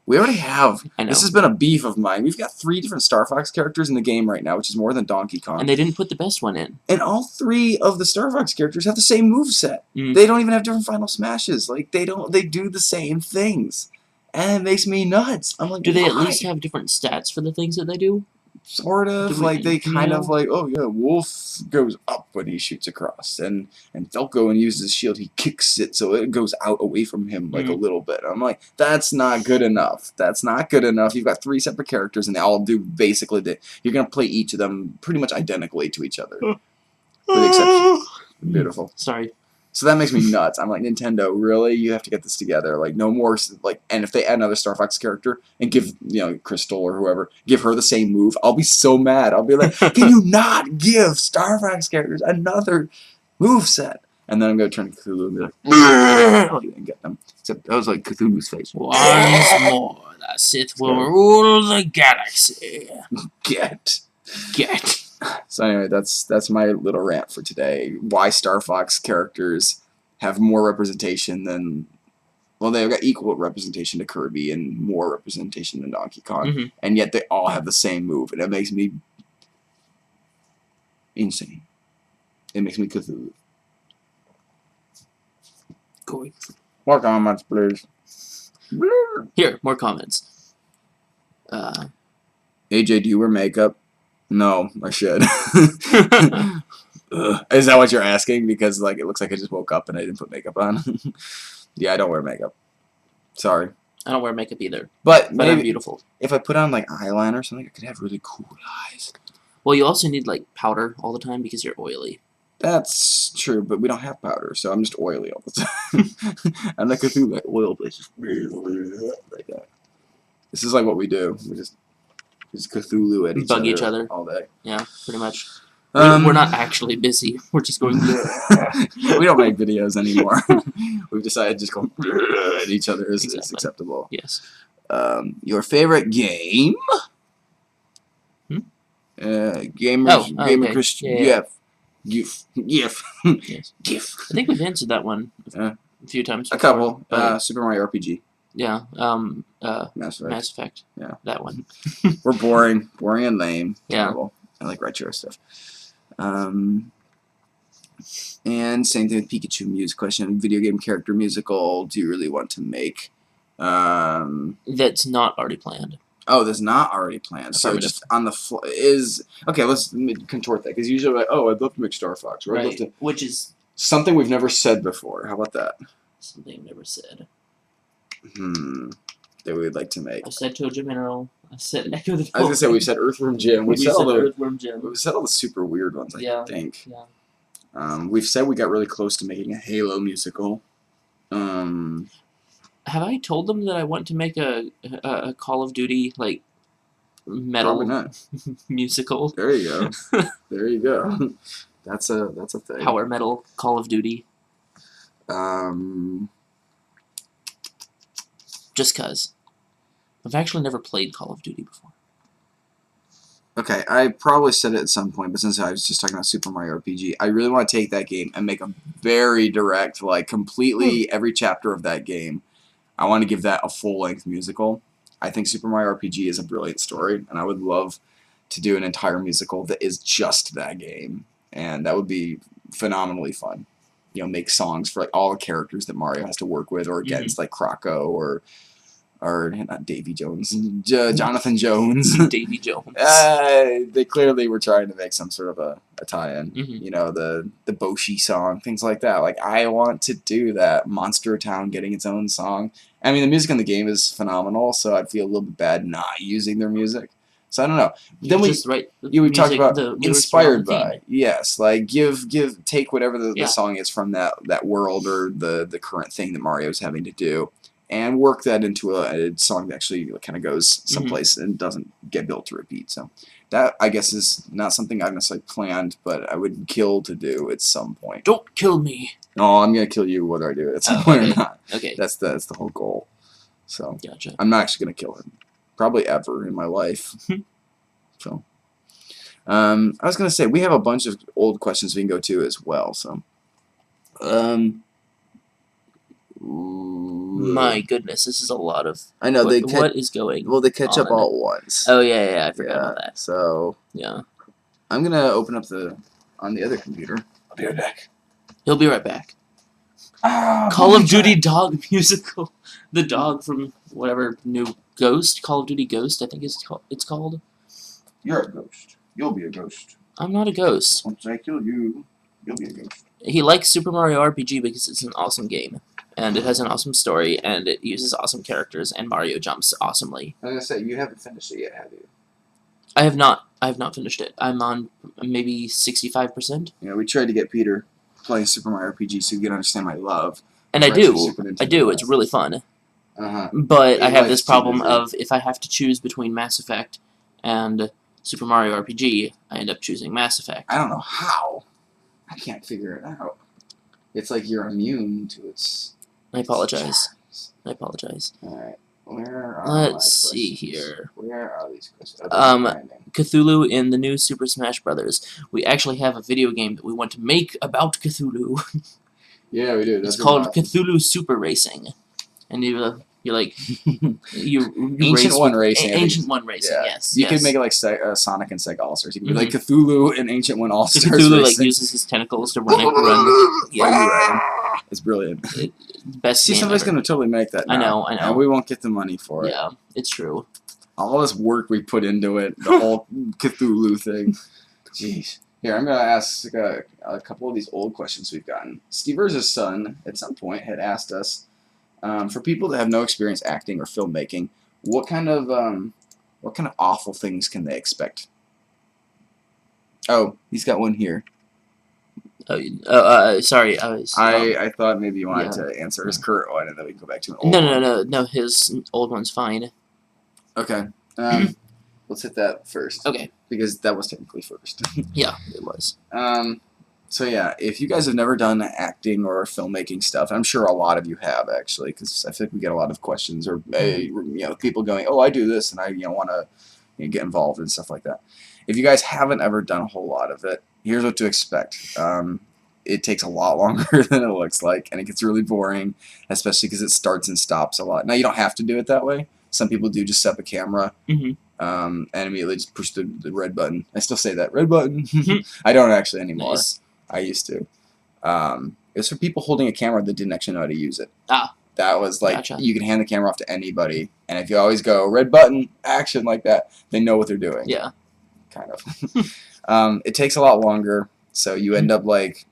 A: We already have.
B: I know.
A: This has been a beef of mine. We've got 3 different Star Fox characters in the game right now, which is more than Donkey Kong.
B: And they didn't put the best one in.
A: And all 3 of the Star Fox characters have the same moveset.
B: Mm.
A: They don't even have different final smashes. Like they do the same things. And it makes me nuts. I'm like,
B: Do they at
A: why?
B: least have different stats for the things that they do?
A: Sort of.
B: Do we-
A: Like they
B: do you
A: kind
B: know?
A: of like, oh yeah, Wolf goes up when he shoots across. And Falco and uses his shield, he kicks it so it goes out away from him like a little bit. I'm like, that's not good enough. That's not good enough. You've got 3 separate characters and they all do basically you're gonna play each of them pretty much identically to each other. With the exception. Beautiful.
B: Sorry.
A: So that makes me nuts. I'm like, Nintendo, really? You have to get this together. Like, no more, like, and if they add another Star Fox character and give, Crystal or whoever, give her the same move, I'll be so mad. I'll be like, can you not give Star Fox characters another moveset? And then I'm going to turn to Cthulhu and be like, and get them. Except that was like Cthulhu's face.
B: Once more, the Sith will rule the galaxy.
A: Get.
B: Get.
A: So anyway, that's my little rant for today. Why Star Fox characters have more representation than, well, they've got equal representation to Kirby and more representation than Donkey Kong,
B: Mhm.
A: and yet they all have the same move, and it makes me insane. It makes me Cthulhu.
B: Cool.
A: More comments, please.
B: Here, more comments.
A: AJ, do you wear makeup? No, I should. Is that what you're asking? Because like it looks like I just woke up and I didn't put makeup on. Yeah, I don't wear makeup. Sorry.
B: I don't wear makeup either,
A: But
B: but I'm
A: maybe
B: beautiful.
A: if I put on like eyeliner or something, I could have really cool eyes.
B: Well, you also need like powder all the time because you're oily.
A: That's true, but we don't have powder, so I'm just oily all the time. I'm like Cthulhu, like oil, but it's just like that. This is like what we do. We just Cthulhu at
B: Bug each other.
A: all day.
B: Yeah, pretty much. We're not actually busy. We're just going.
A: We don't make videos anymore. We've decided just go at each other is
B: Exactly.
A: acceptable.
B: Yes.
A: Your favorite game? Gamer
B: Oh, okay.
A: Christian.
B: Yeah.
A: GIF.
B: Yes.
A: GIF.
B: I think we've answered that one
A: Yeah.
B: a few times.
A: A
B: before,
A: couple.
B: but,
A: Super Mario RPG.
B: yeah.
A: Mass Effect.
B: Mass Effect.
A: Yeah.
B: That one.
A: We're boring. Boring and lame.
B: Yeah.
A: Terrible. I like retro stuff. And same thing with Pikachu music question. Video game character musical do you really want to make?
B: That's not already planned.
A: Oh, that's not already planned. So
B: Affirmative.
A: just on the is okay. Let's contort that because usually like, oh, I'd love to make Star Fox, or I'd love to
B: Which is
A: something we've never said before. How about that?
B: something I've never said.
A: That we would like to make.
B: I said Toja Mineral. I said Echo the
A: I was gonna say we've said Earthworm Jim.
B: We
A: We've said all the
B: Earthworm Jim.
A: we've said all the super weird ones. I
B: Yeah.
A: think.
B: Yeah.
A: We've said we got really close to making a Halo musical.
B: Have I told them that I want to make a Call of Duty like
A: Probably
B: metal
A: not.
B: musical?
A: There you go. There you go. That's a thing.
B: Power metal Call of Duty.
A: Um,
B: Just cause. I've actually never played Call of Duty before.
A: okay, I probably said it at some point, but since I was just talking about Super Mario RPG, I really want to take that game and make a very direct, like completely every chapter of that game. I want to give that a full-length musical. I think Super Mario RPG is a brilliant story, and I would love to do an entire musical that is just that game, and that would be phenomenally fun. You know, make songs for like all the characters that Mario has to work with, or against like Croco or not Davy Jones, Jonathan Jones.
B: Davy Jones.
A: They clearly were trying to make some sort of a tie-in.
B: Mhm.
A: You know, the Boshi song, things like that. Like, I want to do that. Monster Town getting its own song. I mean, the music in the game is phenomenal, so I'd feel a little bit bad not using their music. So I don't know. Then we
B: Just write the
A: we talked
B: music,
A: about
B: the lyrics
A: inspired
B: for the theme.
A: by. Yes, like take whatever the
B: Yeah.
A: song is from that world or the current thing that Mario's having to do, and work that into a song that actually kind of goes someplace and doesn't get built to repeat. So that, I guess, is not something I've necessarily planned, but I would kill to do at some point.
B: Don't kill me.
A: No, I'm gonna kill you whether I do it at some
B: Oh,
A: point
B: okay.
A: or not.
B: Okay,
A: That's the whole goal. So
B: gotcha.
A: I'm not actually gonna kill him, probably ever in my life. So, I was gonna say we have a bunch of old questions we can go to as well. So,
B: My goodness, this is a lot of.
A: I know
B: What is going?
A: they catch up
B: on?
A: all at once.
B: Oh yeah, I forgot about that.
A: So
B: Yeah,
A: I'm gonna open up on the other computer.
C: I'll be right back.
B: he'll be right back.
C: Ah,
B: Call of Duty dog musical. The dog from whatever new Ghost, Call of Duty Ghost, I think it's called.
C: You're a ghost. You'll be a ghost.
B: I'm not a ghost.
C: Once I kill you, you'll be a ghost.
B: He likes Super Mario RPG because it's an awesome game, and it has an awesome story, and it uses awesome characters, and Mario jumps awesomely.
A: I was gonna say you haven't finished it yet, have you?
B: I have not finished it. I'm on maybe 65%,
A: You know, we tried to get Peter playing Super Mario RPG so you can understand my love.
B: and I
A: for actually
B: do.
A: Super Nintendo
B: I do. It's
A: games.
B: really fun.
A: Uh-huh.
B: But I
A: He
B: have
A: likes
B: this
A: to
B: problem
A: visit.
B: of if I have to choose between Mass Effect and Super Mario RPG, I end up choosing Mass Effect.
A: I don't know how. I can't figure it out. It's like you're immune to its.
B: I apologize. I apologize.
A: Alright. Where are
B: Let's
A: my
B: see
A: questions?
B: here.
A: Where are these questions?
B: Cthulhu in the new Super Smash Brothers. We actually have a video game that we want to make about Cthulhu.
A: Yeah, we do.
B: It's
A: That's
B: called
A: awesome.
B: Cthulhu Super Racing, and you like you
A: Ancient
B: race
A: One
B: with-
A: Racing, I think.
B: Ancient One Racing.
A: Yeah.
B: Yes.
A: You
B: yes.
A: could make it like Sonic and Sega All Stars. You could be like Cthulhu and Ancient One All
B: So
A: Stars.
B: Cthulhu like
A: Racing.
B: uses his tentacles to run. Yeah,
A: It's brilliant.
B: best
A: See,
B: game
A: somebody's
B: ever.
A: going to totally make that.
B: I
A: now,
B: know.
A: And we won't get the money for it.
B: Yeah, it's true.
A: All this work we put into it, the whole Cthulhu thing. Jeez. Here, I'm going to ask a couple of these old questions we've gotten. Stever's son, at some point, had asked us, for people that have no experience acting or filmmaking, what kind of awful things can they expect? Oh, he's got one here.
B: Sorry. I was.
A: I thought maybe you wanted to answer his current one, and then we can go back to an old one.
B: No. His old one's fine.
A: Okay. Let's hit that first.
B: Okay.
A: Because that was technically first.
B: Yeah, it was.
A: So yeah, if you guys have never done acting or filmmaking stuff, I'm sure a lot of you have actually, because I think we get a lot of questions or people going, "Oh, I do this," and I want to get involved and stuff like that. If you guys haven't ever done a whole lot of it, here's what to expect. It takes a lot longer than it looks like, and it gets really boring, especially because it starts and stops a lot. Now you don't have to do it that way. Some people do just set up a camera. And immediately just push the red button. I still say that, red button. I don't actually anymore.
B: Nice.
A: I used to. It was for people holding a camera that didn't actually know how to use it.
B: Ah.
A: That was like,
B: Gotcha.
A: you can hand the camera off to anybody, and if you always go, red button, action, like that, they know what they're doing.
B: Yeah.
A: Kind of. It takes a lot longer, so you end up like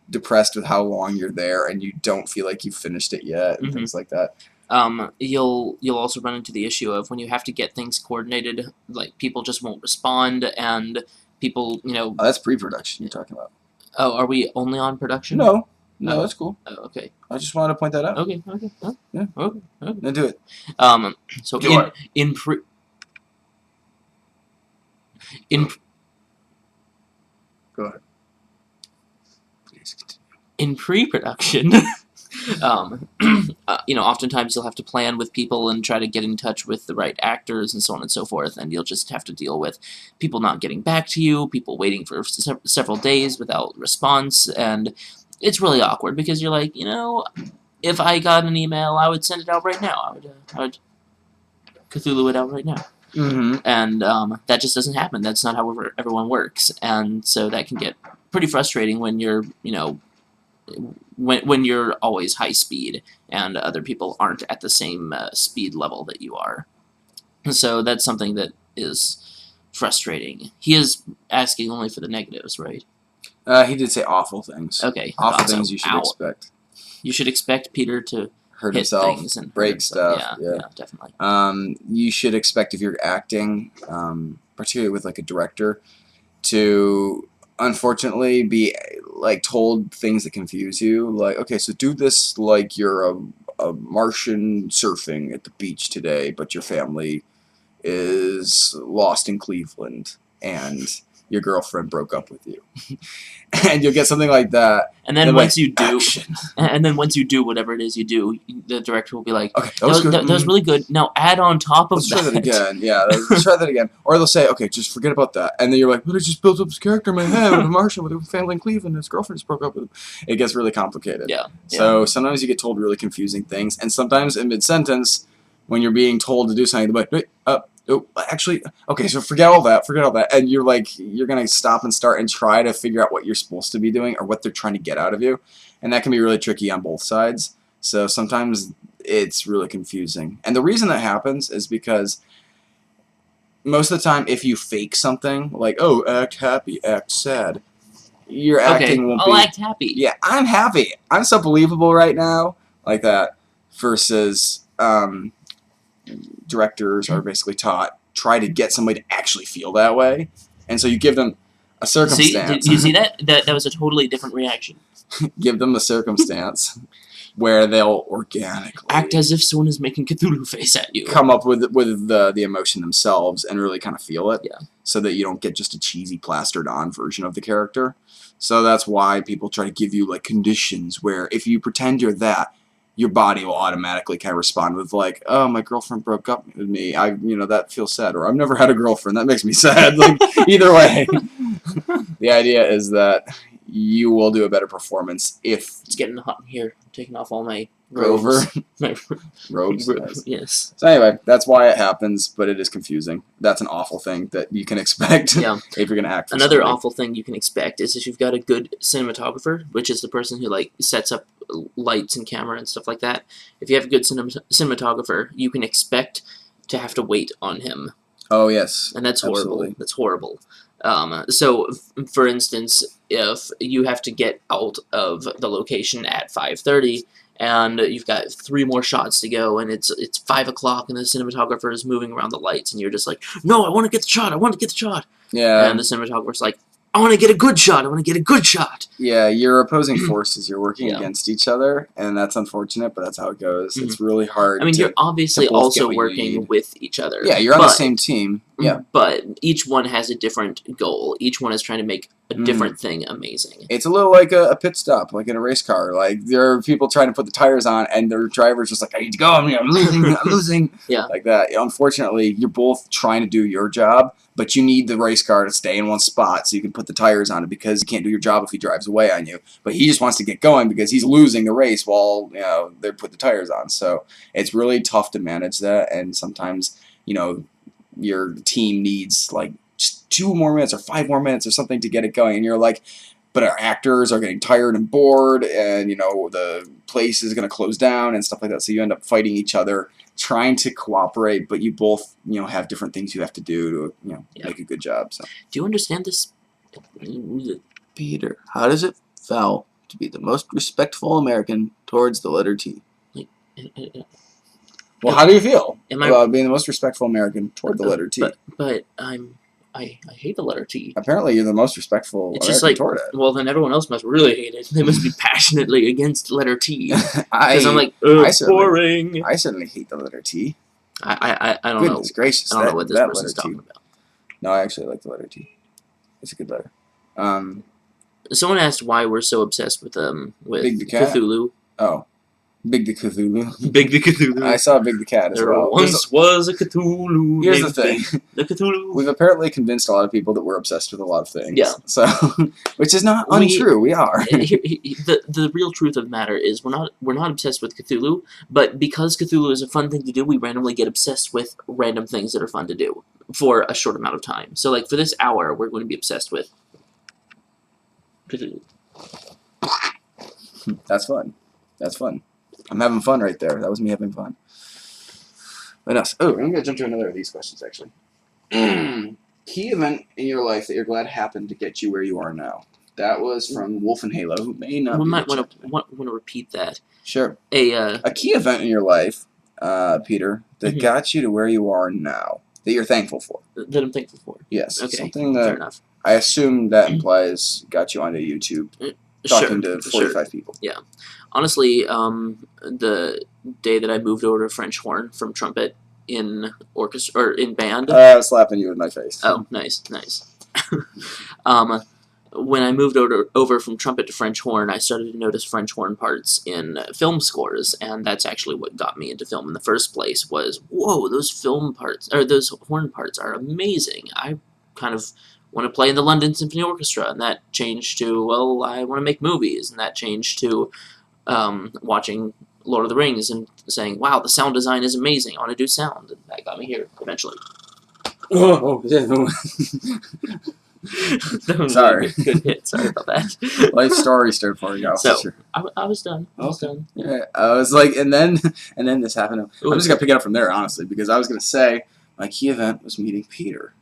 A: depressed with how long you're there, and you don't feel like you've finished it yet, and things like that.
B: You'll also run into the issue of when you have to get things coordinated, like people just won't respond, and people,
A: Oh, that's pre-production you're talking about.
B: Oh, are we only on production?
A: No,
B: Oh.
A: that's cool.
B: Oh, okay.
A: I just wanted to point that out.
B: Okay. Okay. Oh,
A: Yeah.
B: Okay. Okay.
A: Then do it.
B: So
C: Do it.
B: in pre in
C: Go ahead.
B: in pre-production, oftentimes you'll have to plan with people and try to get in touch with the right actors and so on and so forth, and you'll just have to deal with people not getting back to you, people waiting for several days without response, and it's really awkward because you're like, if I got an email, I would send it out right now. I would Cthulhu it out right now.
A: Mm-hmm.
B: And that just doesn't happen. That's not how everyone works, and so that can get pretty frustrating when you're, when you're always high speed and other people aren't at the same speed level that you are. So that's something that is frustrating. He is asking only for the negatives, right?
A: He did say awful things.
B: Okay.
A: Awful
B: thought so.
A: things you should
B: Ow.
A: expect.
B: You should expect Peter to
A: Hurt
B: hit
A: himself,
B: things and
A: break
B: hurt himself.
A: stuff.
B: Yeah, definitely.
A: You should expect if you're acting, particularly with like a director, to unfortunately be like told things that confuse you. Like, okay, so do this like you're a Martian surfing at the beach today, but your family is lost in Cleveland and your girlfriend broke up with you. And you'll get something like that.
B: And then
A: They're
B: once
A: like,
B: you do,
A: action.
B: and then once you do whatever it is you do, the director will be like,
A: Okay, that was good.
B: that was really good. Now add on top of
A: Let's
B: that.
A: try that again. Yeah, let's try that again. Or they'll say, okay, just forget about that. And then you're like, but I just built up this character in my head with a Martian with a family in Cleveland and his girlfriend just broke up with him. It gets really complicated.
B: Yeah.
A: So sometimes you get told really confusing things. And sometimes in mid-sentence, when you're being told to do something, they're like, wait, actually, okay, so forget all that. And you're like, you're going to stop and start and try to figure out what you're supposed to be doing or what they're trying to get out of you. And that can be really tricky on both sides. So sometimes it's really confusing. And the reason that happens is because most of the time, if you fake something, like, oh, act happy, act sad, your acting won't be...
B: I'll act happy.
A: Yeah, I'm happy. I'm so believable right now. Like that. Versus directors are basically taught, try to get somebody to actually feel that way. And so you give them a
B: See,
A: circumstance.
B: did you see that? That was a totally different reaction.
A: Give them a circumstance where they'll organically
B: Act as if someone is making Cthulhu face at you.
A: come up with the emotion themselves and really kind of feel it.
B: Yeah.
A: So that you don't get just a cheesy plastered on version of the character. So that's why people try to give you like conditions where if you pretend you're that, your body will automatically kind of respond with like, oh, my girlfriend broke up with me. That feels sad. Or I've never had a girlfriend. That makes me sad. Like, either way. The idea is that you will do a better performance if
B: It's getting hot in here. I'm taking off all my
A: Grover
B: robes. My
A: robes. Nice.
B: Yes.
A: So anyway, that's why it happens, but it is confusing. That's an awful thing that you can expect
B: Yeah.
A: if you're going to act for
B: Another
A: somebody.
B: awful thing you can expect is if you've got a good cinematographer, which is the person who like sets up lights and camera and stuff like that. If you have a good cinematographer, you can expect to have to wait on him,
A: Oh, yes.
B: and that's horrible.
A: Absolutely.
B: That's horrible. So, for instance, if you have to get out of the location at 5:30 and you've got 3 more shots to go, and it's 5 o'clock, and the cinematographer is moving around the lights, and you're just like, no, I want to get the shot. I want to get the shot.
A: Yeah.
B: And the cinematographer's like, I want to get a good shot. I want to get a good shot.
A: Yeah, you're opposing forces. You're working
B: Yeah.
A: against each other, and that's unfortunate, but that's how it goes.
B: Mhm.
A: It's really hard.
B: I mean,
A: to,
B: you're obviously
A: to both
B: also
A: get what you
B: working
A: need.
B: with each other.
A: Yeah, you're on the
B: but-
A: same team. Yeah,
B: But each one has a different goal. Each one is trying to make a
A: Mhm.
B: different thing amazing.
A: it's a little like a pit stop, like in a race car. Like there are people trying to put the tires on, and their driver's just like, "I need to go. I'm losing. I'm losing."
B: Yeah.
A: Like that. Unfortunately, you're both trying to do your job, but you need the race car to stay in one spot so you can put the tires on it because you can't do your job if he drives away on you. But he just wants to get going because he's losing the race while they put the tires on. So it's really tough to manage that, and sometimes your team needs like just 2 more minutes or 5 more minutes or something to get it going, and you're like, but our actors are getting tired and bored, and the place is going to close down and stuff like that, so you end up fighting each other trying to cooperate, but you both have different things you have to do to
B: Yeah.
A: make a good job. So
B: Do you understand this?
E: Peter, how does it feel to be the most respectful American towards the letter T?
A: well, how do you feel
B: Am I?
A: about being the most respectful American toward the letter T?
B: But I'm I hate the letter T.
A: Apparently, you're the most respectful
B: It's
A: American
B: just like,
A: toward it.
B: well, then everyone else must really hate it. They must be passionately against letter T. Because I'm like,
A: I certainly-
B: boring.
A: I certainly hate the letter T.
B: I don't
A: Goodness
B: know.
A: gracious,
B: I don't
A: that,
B: know what this
A: that
B: person's
A: letter
B: talking
A: T.
B: about.
A: No, I actually like the letter T. It's a good letter.
B: Someone asked why we're so obsessed with
A: Big the Cat?
B: Cthulhu.
A: Oh, Big the Cthulhu.
B: Big the Cthulhu.
A: I saw Big the Cat as
B: There
A: well.
B: once was a Cthulhu.
A: Here's the
B: named
A: thing.
B: Big the Cthulhu.
A: We've apparently convinced a lot of people that we're obsessed with a lot of things.
B: Yeah.
A: So, which is not
B: We-
A: untrue. We are.
B: The real truth of the matter is we're not obsessed with Cthulhu, but because Cthulhu is a fun thing to do, we randomly get obsessed with random things that are fun to do for a short amount of time. So like for this hour, we're going to be obsessed with Cthulhu.
A: That's fun. That's fun. I'm having fun right there. That was me having fun. What else? Oh, I'm gonna jump to another of these questions actually. Key event in your life that you're glad happened to get you where you are now. That was from Wolf and Halo, who may not.
B: We
A: be
B: might
A: in the
B: want
A: chat
B: to
A: today.
B: want to repeat that.
A: Sure.
B: A
A: A key event in your life, Peter, that
B: Mhm.
A: got you to where you are now, that you're thankful for.
B: that I'm thankful for.
A: Yes.
B: Okay,
A: Something
B: fair
A: that
B: enough.
A: I assume that implies got you onto YouTube talking to 45 people.
B: Honestly, the day that I moved over to French horn from trumpet in orchestra or in band.
A: Slapping you in my face.
B: Oh, nice. When I moved over from trumpet to French horn, I started to notice French horn parts in film scores, and that's actually what got me into film in the first place. Was whoa, those film parts or those horn parts are amazing. I kind of want to play in the London Symphony Orchestra, and that changed to well, I want to make movies, and that changed to watching Lord of the Rings and saying, wow, the sound design is amazing. I want to do sound, and that got me here eventually.
A: Oh,
B: That was a
A: Sorry.
B: good hit. Sorry about that.
A: Life story started pouring out.
B: So, I was done. I was
A: Okay.
B: done.
A: Yeah, I was like, and then this happened.
B: Ooh.
A: I'm just gonna pick it up from there, honestly, because I was gonna say my key event was meeting Peter.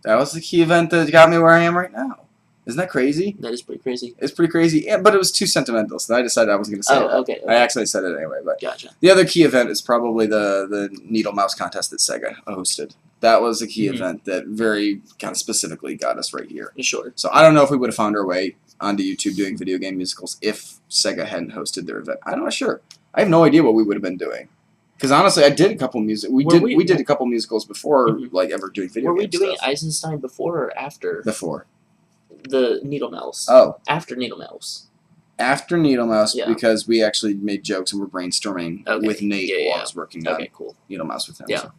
A: That was the key event that got me where I am right now. Isn't that crazy?
B: That is pretty crazy.
A: It's pretty crazy, yeah, but it was too sentimental, so I decided I wasn't gonna say
B: Oh,
A: that.
B: okay.
A: I accidentally said it anyway, but
B: Gotcha.
A: the other key event is probably the needle mouse contest that Sega hosted. That was a key
B: Mhm.
A: event that very kind of specifically got us right here.
B: Sure.
A: So I don't know if we would have found our way onto YouTube doing video game musicals if Sega hadn't hosted their event. I'm not sure. I have no idea what we would have been doing. Because honestly, I did a couple music. We did a couple musicals before,
B: Mhm.
A: like ever doing video.
B: Were we
A: game
B: doing
A: stuff.
B: Eisenstein before or after
A: Before?
B: the Needle Mouse?
A: Oh,
B: After Needle Mouse.
A: after Needle Mouse,
B: Yeah.
A: because we actually made jokes and were brainstorming
B: Okay.
A: with Nate
B: Yeah,
A: while
B: yeah.
A: I was working on
B: Okay, cool.
A: Needle Mouse with him.
B: Yeah.
A: So.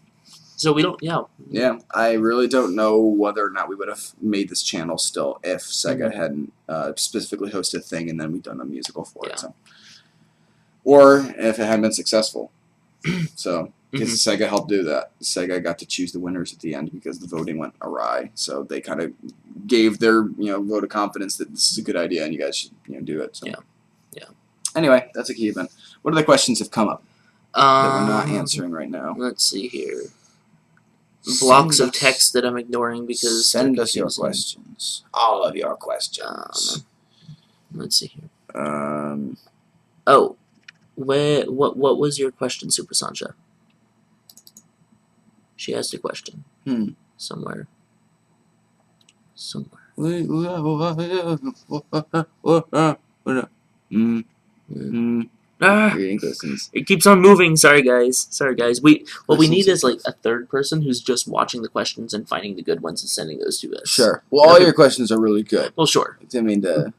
B: So we don't. Yeah.
A: Yeah, I really don't know whether or not we would have made this channel still if Sega
B: Mhm.
A: hadn't specifically hosted a thing and then we'd done a musical for
B: Yeah.
A: it. So. Or if it hadn't been successful. So, because
B: Mm-hmm.
A: Sega helped do that. Sega got to choose the winners at the end because the voting went awry. So they kind of gave their vote of confidence that this is a good idea and you guys should do it. So.
B: Yeah.
A: Anyway, that's a key event. What other questions have come up that we're not
B: Um,
A: answering right now?
B: Let's see here. Blocks
A: Send
B: of
A: us-
B: text that I'm ignoring because
A: Send
B: they're
A: us your
B: confusing.
A: questions. All of your questions.
B: Let's see here.
A: Um,
B: What was your question, Super Sancha? She asked a question. Somewhere. Ah,
A: Reading questions.
B: it keeps on moving. Sorry guys. We
A: Questions
B: need
A: are
B: is like a third person who's just watching the questions and finding the good ones and sending those to us.
A: Sure. Well, all your questions are really good.
B: Well, sure.
A: I mean, but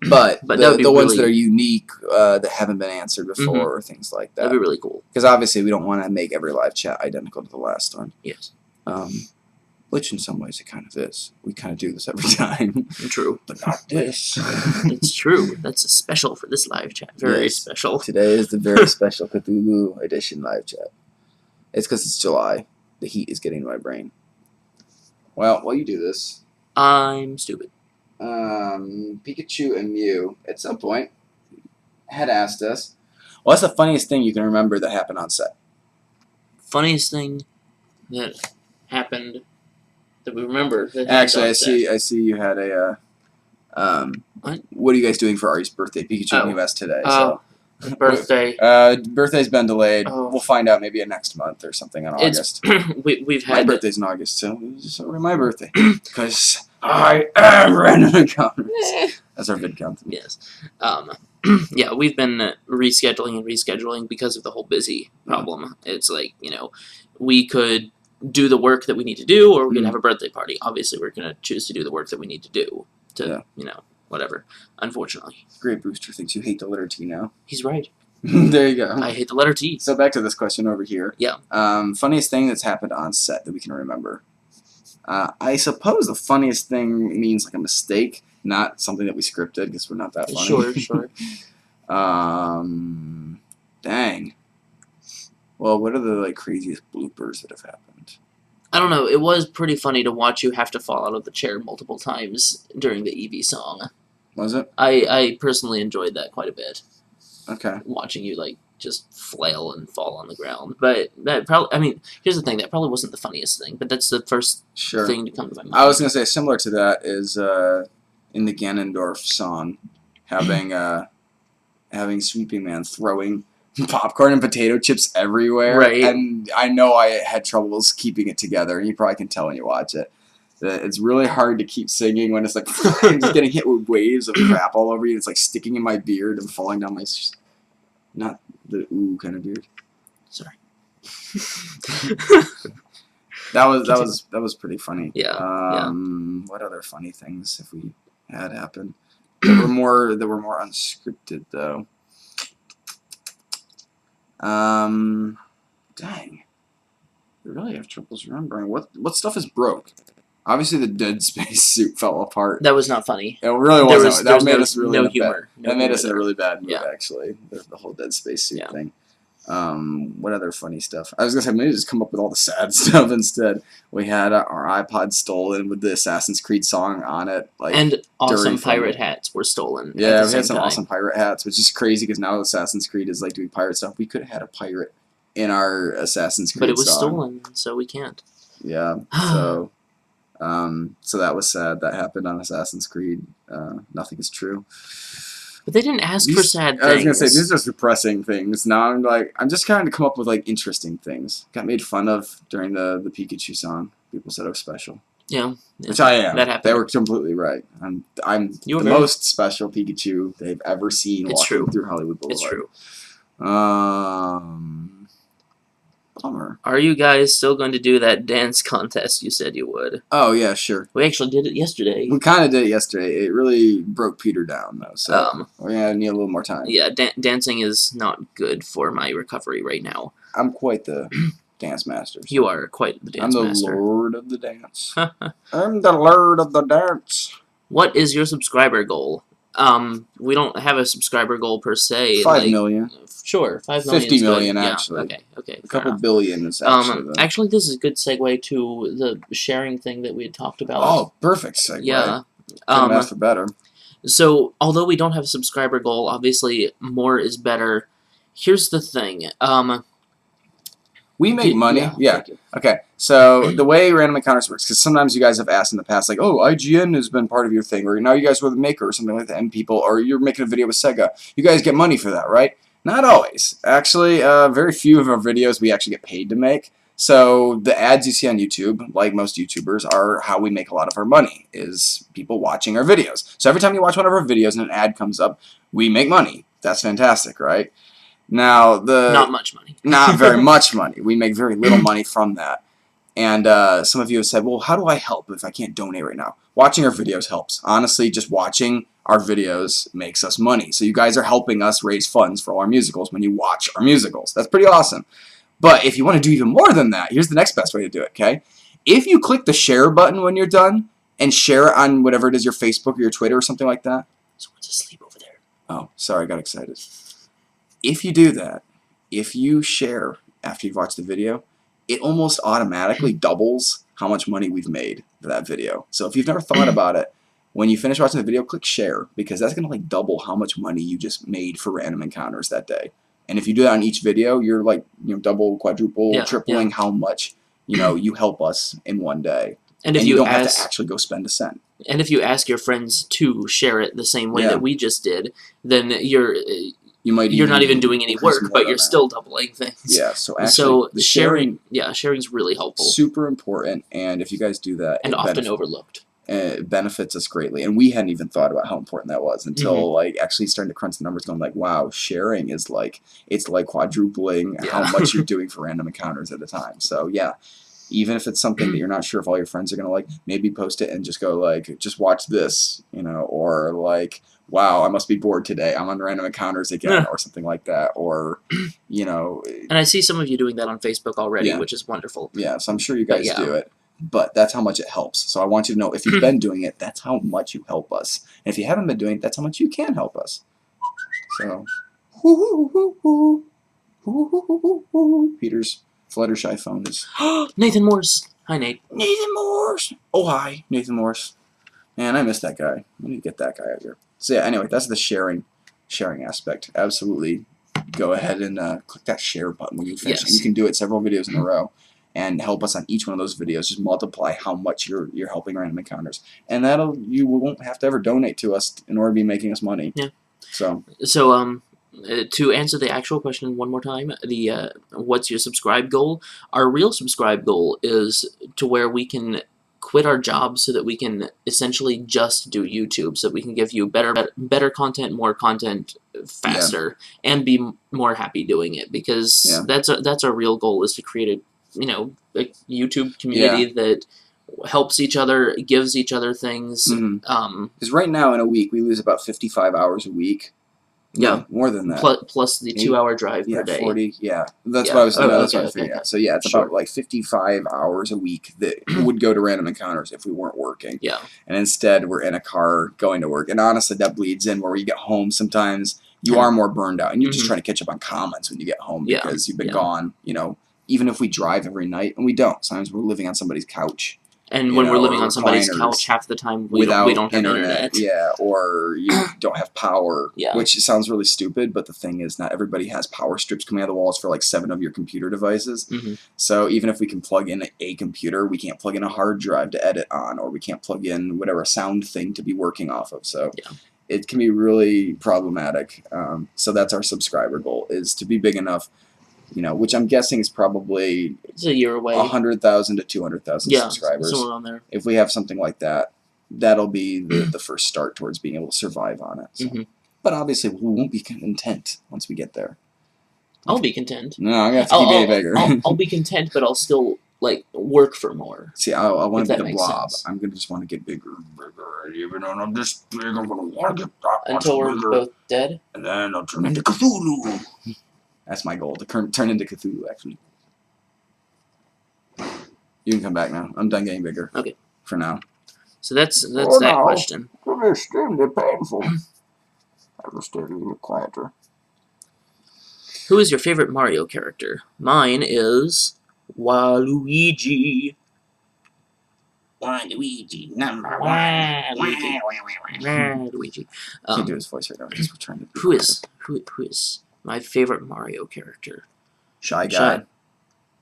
B: But that
A: the
B: would be
A: ones
B: really-
A: that are unique that haven't been answered before or things like that.
B: That'd be really cool.
A: Because obviously we don't want to make every live chat identical to the last one.
B: Yes.
A: Which in some ways it kind of is. We kind of do this every time.
B: True.
A: But not this.
B: It's true. That's a special for this live chat. Very
A: Yes.
B: special.
A: Today is the very special Cthulhu edition live chat. It's because it's July. The heat is getting to my brain. Well, while you do this,
B: I'm stupid.
A: Pikachu and Mew, at some point, had asked us, what's the funniest thing you can remember that happened on set?
B: Funniest thing that happened that we remember. That
A: Actually,
B: happened on
A: I see you had a,
B: What?
A: what are you guys doing for Ari's birthday? Pikachu and
B: Oh.
A: Mew asked today,
B: Oh. Birthday.
A: Birthday's been delayed.
B: Oh.
A: We'll find out maybe next month or something in
B: It's
A: August.
B: we've
A: My
B: had
A: birthday's in August, so it's over my birthday. Because I am Random Encounters. That's our vid count.
B: yes. Yeah, we've been rescheduling because of the whole busy problem. It's like, we could do the work that we need to do, or we could have a birthday party. Obviously, we're going to choose to do the work that we need to do to, whatever, unfortunately.
A: Great Booster thinks you hate the letter T now.
B: He's right.
A: There you go.
B: I hate the letter T.
A: So back to this question over here.
B: Yeah.
A: Funniest thing that's happened on set that we can remember. I suppose the funniest thing means like a mistake, not something that we scripted because we're not that funny.
B: Sure.
A: Dang. Well, what are the craziest bloopers that have happened?
B: I don't know. It was pretty funny to watch you have to fall out of the chair multiple times during the Eevee song.
A: Was it?
B: I personally enjoyed that quite a bit.
A: Okay.
B: Watching you just flail and fall on the ground. But that probably, here's the thing, that probably wasn't the funniest thing, but that's the first
A: Sure.
B: thing to come to my mind.
A: I was gonna say similar to that is in the Ganondorf song, having Sweeping Man throwing popcorn and potato chips everywhere,
B: Right.
A: And I know I had troubles keeping it together, and you probably can tell when you watch it. It's really hard to keep singing when it's like just getting hit with waves of crap all over you. It's like sticking in my beard and falling down my not the ooh kind of beard.
B: Sorry.
A: That was pretty funny.
B: Yeah,
A: What other funny things have we had happen? that were more unscripted though. Dang. I really have troubles remembering what stuff is broke. Obviously, the Dead Space suit fell apart.
B: That was not funny.
A: It really
B: There
A: wasn't.
B: was
A: That made
B: no-
A: us really
B: no
A: in a bad-
B: humor. No
A: That made
B: humor
A: us in a
B: there.
A: really bad mood,
B: Yeah.
A: actually. The whole Dead Space suit
B: Yeah.
A: thing. What other funny stuff? I was gonna say maybe just come up with all the sad stuff instead. We had our iPod stolen with the Assassin's Creed song on it,
B: And awesome
A: during
B: pirate
A: filming.
B: hats were stolen. at
A: Yeah,
B: the
A: we
B: same
A: had some
B: time.
A: awesome pirate hats, which is crazy because now Assassin's Creed is doing pirate stuff. We could have had a pirate in our Assassin's Creed
B: But it was
A: song.
B: stolen, so we can't.
A: Yeah, so that was sad. That happened on Assassin's Creed. Nothing is true.
B: But they didn't ask for sad things.
A: I was gonna say these are just depressing things. Now I'm just trying to come up with interesting things. Got made fun of during the Pikachu song. People said I was special,
B: Yeah.
A: which I am.
B: That happened.
A: They were completely right. I'm
B: You were
A: the
B: very-
A: most special Pikachu they've ever seen
B: It's
A: walking
B: true.
A: through Hollywood Boulevard.
B: It's true.
A: Bummer.
B: Are you guys still going to do that dance contest you said you would?
A: Oh yeah, sure.
B: We actually did it yesterday.
A: We kind of did it yesterday. It really broke Peter down though, so we're gonna need a little more time.
B: Yeah, dancing is not good for my recovery right now.
A: I'm quite the dance master. so
B: You are quite the dance
A: I'm the
B: master.
A: lord of the dance. I'm the lord of the dance.
B: What is your subscriber goal? We don't have a subscriber goal per se.
A: 5 million.
B: Sure, 5 million.
A: 50
B: is good.
A: million,
B: Yeah,
A: actually.
B: Okay.
A: A
B: fair
A: couple
B: enough.
A: billion is actually
B: Actually, this is a good segue to the sharing thing that we had talked about.
A: Oh, perfect segue.
B: yeah.
A: Couldn't ask for better.
B: So, although we don't have a subscriber goal, obviously more is better. Here's the thing.
A: We make money. Yeah.
B: thank you.
A: Okay. So the way Random Encounters works, because sometimes you guys have asked in the past, oh, IGN has been part of your thing, or now you guys were the maker or something like that, and people, or you're making a video with Sega. You guys get money for that, right? Not always. Actually, very few of our videos we actually get paid to make. So the ads you see on YouTube, like most YouTubers, are how we make a lot of our money, is people watching our videos. So every time you watch one of our videos and an ad comes up, we make money. That's fantastic, right? Now,
B: Not much money.
A: not very much money. We make very little money from that. And some of you have said, well, how do I help if I can't donate right now? Watching our videos helps. Honestly, just watching our videos makes us money. So you guys are helping us raise funds for all our musicals when you watch our musicals. That's pretty awesome. But if you want to do even more than that, here's the next best way to do it, okay? If you click the share button when you're done and share it on whatever it is, your Facebook or your Twitter or something like that.
B: Someone's asleep over there.
A: Oh, sorry, I got excited. If you do that, if you share after you've watched the video, it almost automatically doubles how much money we've made for that video. So if you've never thought about it, when you finish watching the video, click share, because that's going to double how much money you just made for Random Encounters that day. And if you do that on each video, you're double, quadruple,
B: Yeah,
A: tripling how much you help us in one day.
B: And if
A: you
B: you
A: don't have
B: ask,
A: to actually go spend a cent.
B: and if you ask your friends to share it the same way
A: Yeah.
B: that we just did, then you're
A: You might
B: you're not even doing any
A: increase
B: work,
A: more
B: but
A: than
B: you're
A: that.
B: still doubling things.
A: Yeah, so actually,
B: So
A: the
B: sharing's really helpful
A: super important, and if you guys do that,
B: and
A: it
B: often overlooked.
A: it benefits us greatly. And we hadn't even thought about how important that was until
B: Mm-hmm.
A: like actually starting to crunch the numbers, going like, wow, sharing is like it's like quadrupling how
B: Yeah.
A: much you're doing for random encounters at a time. So yeah. Even if it's something that you're not sure if all your friends are gonna like, maybe post it and just go like, just watch this, or like, wow, I must be bored today. I'm on random encounters again,
B: Yeah.
A: or something like that, or
B: And I see some of you doing that on Facebook already,
A: Yeah.
B: which is wonderful.
A: yeah. So I'm sure you
B: But
A: guys
B: yeah.
A: do it, but that's how much it helps. So I want you to know if you've been doing it, that's how much you help us. And if you haven't been doing it, that's how much you can help us. So, Peter's Fluttershy phone is.
B: Nathan Morse. Hi, Nate.
A: Nathan Morse. Oh hi, Nathan Morse. Man, I miss that guy. I need to get that guy out here. So yeah, anyway, that's the sharing aspect. Absolutely, go ahead and click that share button when you finish.
B: Yes.
A: And you can do it several videos in a row, and help us on each one of those videos. Just multiply how much you're helping random encounters, and you won't have to ever donate to us in order to be making us money.
B: Yeah.
A: So
B: So, to answer the actual question one more time, the what's your subscribe goal? Our real subscribe goal is to where we can quit our jobs so that we can essentially just do YouTube, so that we can give you better content, more content faster, and be more happy doing it. Because
A: Yeah.
B: that's our real goal, is to create a YouTube community that helps each other, gives each other things.
A: Mhm. Because right now in a week we lose about 55 hours a week.
B: Yeah.
A: No, more than that.
B: Plus the 2-hour drive
A: Yeah,
B: per day.
A: 40. Yeah, that's
B: Yeah.
A: what I was.
B: Oh,
A: that's
B: okay,
A: what I
B: okay,
A: figured
B: okay.
A: out. So yeah, it's
B: Sure.
A: about like 55 hours a week that would go to random encounters if we weren't working.
B: Yeah.
A: And instead, we're in a car going to work. And honestly, that bleeds in where you get home. Sometimes you
B: Yeah.
A: are more burned out, and you're just
B: Mhm.
A: trying to catch up on comments when you get home
B: Yeah.
A: because you've been
B: Yeah.
A: gone. Even if we drive every night, and we don't. Sometimes we're living on somebody's couch.
B: And when we're living
A: or
B: on somebody's
A: recliners
B: couch, half the time we
A: without
B: don't have internet.
A: Yeah, or you don't have power,
B: Yeah.
A: which sounds really stupid, but the thing is not everybody has power strips coming out of the walls for like 7 of your computer devices.
B: Mhm.
A: So even if we can plug in a computer, we can't plug in a hard drive to edit on, or we can't plug in whatever sound thing to be working off of. So
B: Yeah.
A: it can be really problematic. So that's our subscriber goal, is to be big enough, which I'm guessing is probably
B: It's a year away.
A: 100,000 to 200,000
B: Yeah,
A: subscribers.
B: somewhere on there.
A: If we have something like that, that'll be the first start towards being able to survive on it. So.
B: Mhm.
A: But obviously, we won't be content once we get there.
B: I'll be content.
A: No, I'm going to have to keep getting bigger.
B: I'll be content, but I'll still work for more.
A: See, I want
B: If
A: to
B: that
A: be the
B: makes
A: blob.
B: sense.
A: I'm going to just want to get bigger and bigger. Even though I'm this big, I'm going to want to get that
B: Until
A: much
B: we're
A: bigger.
B: both dead.
A: And then I'll turn into Cthulhu. That's my goal, to turn into Cthulhu, actually. You can come back now. I'm done getting bigger.
B: Okay.
A: For now.
B: So that's that
C: no.
B: question.
C: It's extremely painful. I will stay a little quieter.
B: Who is your favorite Mario character? Mine is Waluigi.
C: Waluigi, number
B: Waluigi. Waluigi.
A: Can't do his voice right now because we're trying to. be
B: Who is my favorite Mario character?
A: Shy Guy.
B: Shy.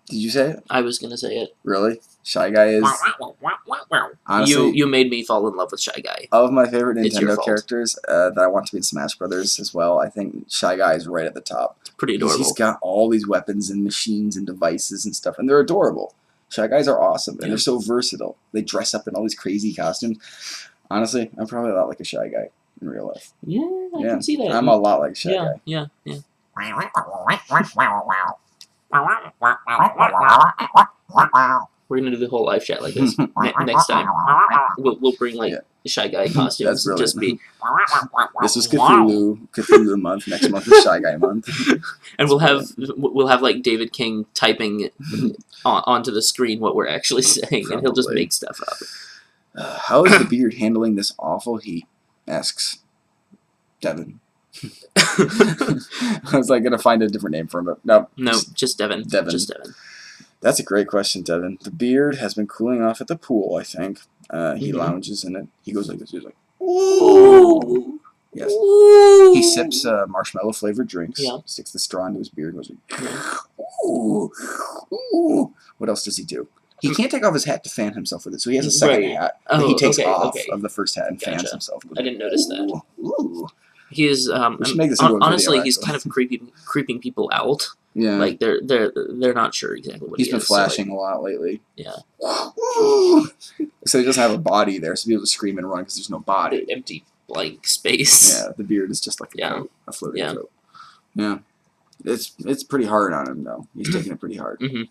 A: Did you say it?
B: I was gonna say it.
A: Really? Shy Guy is honestly
B: You made me fall in love with Shy Guy.
A: of my favorite
B: It's your
A: Nintendo
B: fault.
A: characters that I want to be in Smash Brothers as well. I think Shy Guy is right at the top.
B: It's pretty
A: Because
B: adorable.
A: he's got all these weapons and machines and devices and stuff, and they're adorable. Shy Guys are awesome, and
B: Yeah.
A: they're so versatile. They dress up in all these crazy costumes. Honestly, I'm probably a lot like a Shy Guy in real life.
B: Yeah, I
A: Yeah,
B: can see that.
A: I'm a lot like a Shy
B: yeah,
A: Guy.
B: yeah, yeah. We're gonna do the whole live chat like this next time. We'll bring
A: Yeah.
B: Shy Guy costumes.
A: That's
B: and just be,
A: This is Cthulhu month. Next month is Shy Guy month.
B: and we'll have like David King typing onto the screen what we're actually saying, and he'll just
A: Probably.
B: make stuff up.
A: How is the beard handling this awful heat? Asks Devin. I was like gonna find a different name for him, but no.
B: No, just Devin.
A: Devin.
B: Just Devin.
A: That's a great question, Devin. The beard has been cooling off at the pool, I think. He
B: Mhm.
A: lounges in it. He goes like this. He's like,
B: Ooh.
A: yes.
B: Ooh.
A: He sips marshmallow flavored drinks.
B: Yeah.
A: Sticks the straw into his beard. Goes like,
B: Yeah.
A: ooh, ooh. What else does he do? He can't take off his hat to fan himself with it, so he has a second
B: Right.
A: hat
B: Oh,
A: that he takes
B: okay,
A: off
B: okay.
A: of the first hat and fans
B: Gotcha.
A: himself.
B: I didn't notice that.
A: Ooh.
B: He is.
A: We should make this into a video,
B: honestly, he's
A: actually.
B: kind of creeping people out.
A: Yeah.
B: Like they're not sure exactly what
A: He's
B: he
A: been
B: is, so, like,
A: flashing a lot lately.
B: Yeah.
A: So he doesn't have a body there, so people scream and run because there's no body.
B: the empty blank space.
A: Yeah, the beard is just like a
B: Yeah.
A: coat, a floating
B: Yeah.
A: coat. Yeah, it's pretty hard on him though. He's taking it pretty hard.
B: Mhm.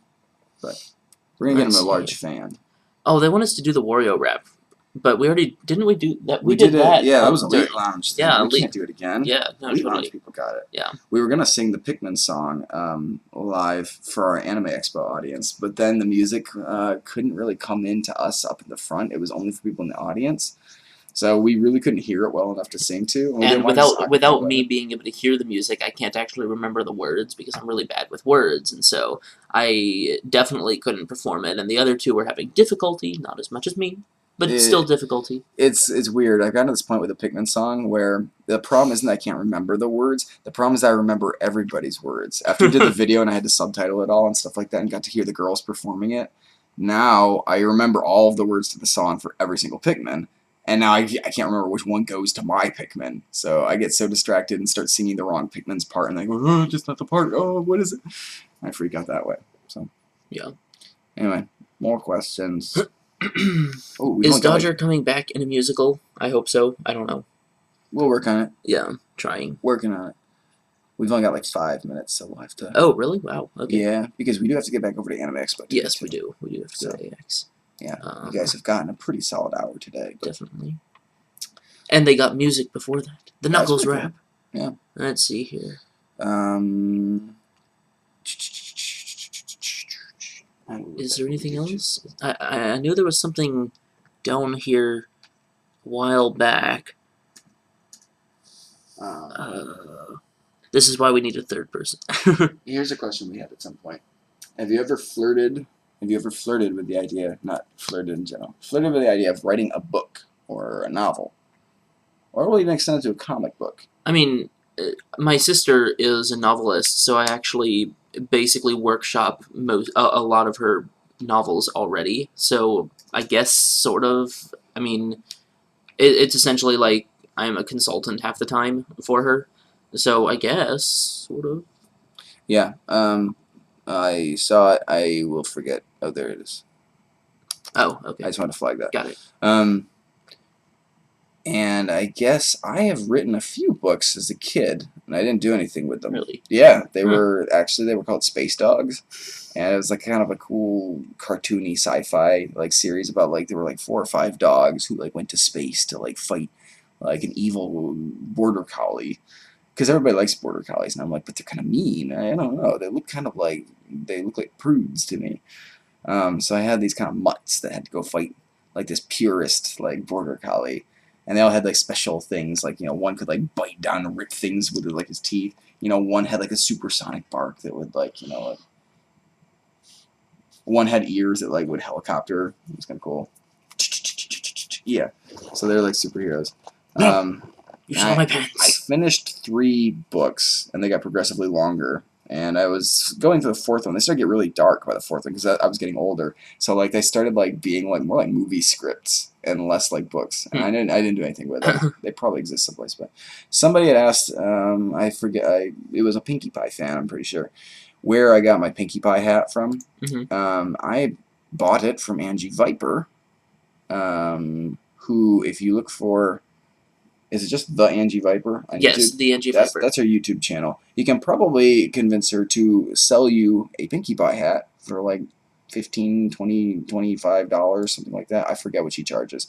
A: But we're gonna get him
B: Let's
A: a
B: see.
A: large fan.
B: Oh, they want us to do the Wario rap, but we already didn't we do that? We
A: did
B: did that.
A: it. Yeah, that was a
B: during-
A: Elite Lounge thing.
B: Yeah,
A: we
B: Elite-
A: can't do it again.
B: Yeah, no,
A: Elite
B: totally.
A: Lounge people got it.
B: Yeah.
A: We were gonna sing the Pikmin song live for our Anime Expo audience, but then the music couldn't really come into us up in the front. It was only for people in the audience, so we really couldn't hear it well enough to sing to. We didn't
B: And
A: want to just
B: without
A: acapella
B: me
A: it.
B: being able to hear the music, I can't actually remember the words because I'm really bad with words, and so I definitely couldn't perform it. And the other two were having difficulty, not as much as me, but still difficulty.
A: It's weird. I got to this point with the Pikmin song where the problem isn't that I can't remember the words. The problem is I remember everybody's words. After we did the video and I had to subtitle it all and stuff like that and got to hear the girls performing it, now I remember all of the words to the song for every single Pikmin. And now I can't remember which one goes to my Pikmin. So I get so distracted and start singing the wrong Pikmin's part and they go, oh, just not the part. Oh, what is it? I freak out that way. So
B: Yeah.
A: Anyway, more questions. Oh, we
B: Is
A: only got, like-
B: Dodger coming back in a musical? I hope so. I don't know.
A: we'll work on it.
B: Yeah, trying.
A: Working on it. We've only got like 5 minutes, so we'll have to.
B: Oh, really? Wow. Okay.
A: Yeah, because we do have to get back over to Anime Expo. today,
B: Yes,
A: too.
B: we do. We do have to go
A: So,
B: to AX.
A: Yeah,
B: Um,
A: you guys have gotten a pretty solid hour today. But
B: Definitely. And they got music before that. The
A: That's
B: Knuckles
A: pretty
B: rap.
A: Yeah.
B: Let's see here. Is there anything else? I knew there was something down here a while back. This is why we need a third person.
A: Here's a question we had at some point. Have you ever flirted with the idea, not flirted in general, flirted with the idea of writing a book or a novel? Or will even extend it to a comic book?
B: I mean, my sister is a novelist, so I actually basically workshop a lot of her novels already. So I guess sort of. I mean, it's essentially like I'm a consultant half the time for her. So I guess sort of.
A: Yeah. I saw it. I will forget. Oh, there it is.
B: Oh, okay.
A: I just want to flag that.
B: Got it.
A: And I guess I have written a few books as a kid, and I didn't do anything with them.
B: Really?
A: Yeah, they
B: Huh.
A: were called Space Dogs, and it was like kind of a cool cartoony sci-fi like series about like there were like 4 or 5 dogs who like went to space to like fight like an evil border collie. Because everybody likes border collies, and I'm like, but they're kind of mean. I don't know. They look like prudes to me. So I had these kind of mutts that had to go fight like this purist like border collie. And they all had like special things, like, you know, one could like bite down and rip things with like his teeth. You know, one had like a supersonic bark that would like, you know, like, one had ears that like would helicopter. It was kind of cool. Yeah, so they're like superheroes.
B: You saw my
A: I
B: pants.
A: finished 3 books, and they got progressively longer. And I was going to the 4th one. They started to get really dark by the 4th one because I was getting older. So like they started like being like more like movie scripts and less like books. And I didn't do anything with it. They probably exist someplace. But somebody had asked, I forget, it was a Pinkie Pie fan, I'm pretty sure, where I got my Pinkie Pie hat from.
B: Mhm.
A: I bought it from Angie Viper, who, if you look for, is it just the Angie Viper on
B: Yes,
A: YouTube?
B: the NG Viper.
A: That's her YouTube channel. You can probably convince her to sell you a Pinkie Pie hat for like $15, $20, $25, something like that. I forget what she charges.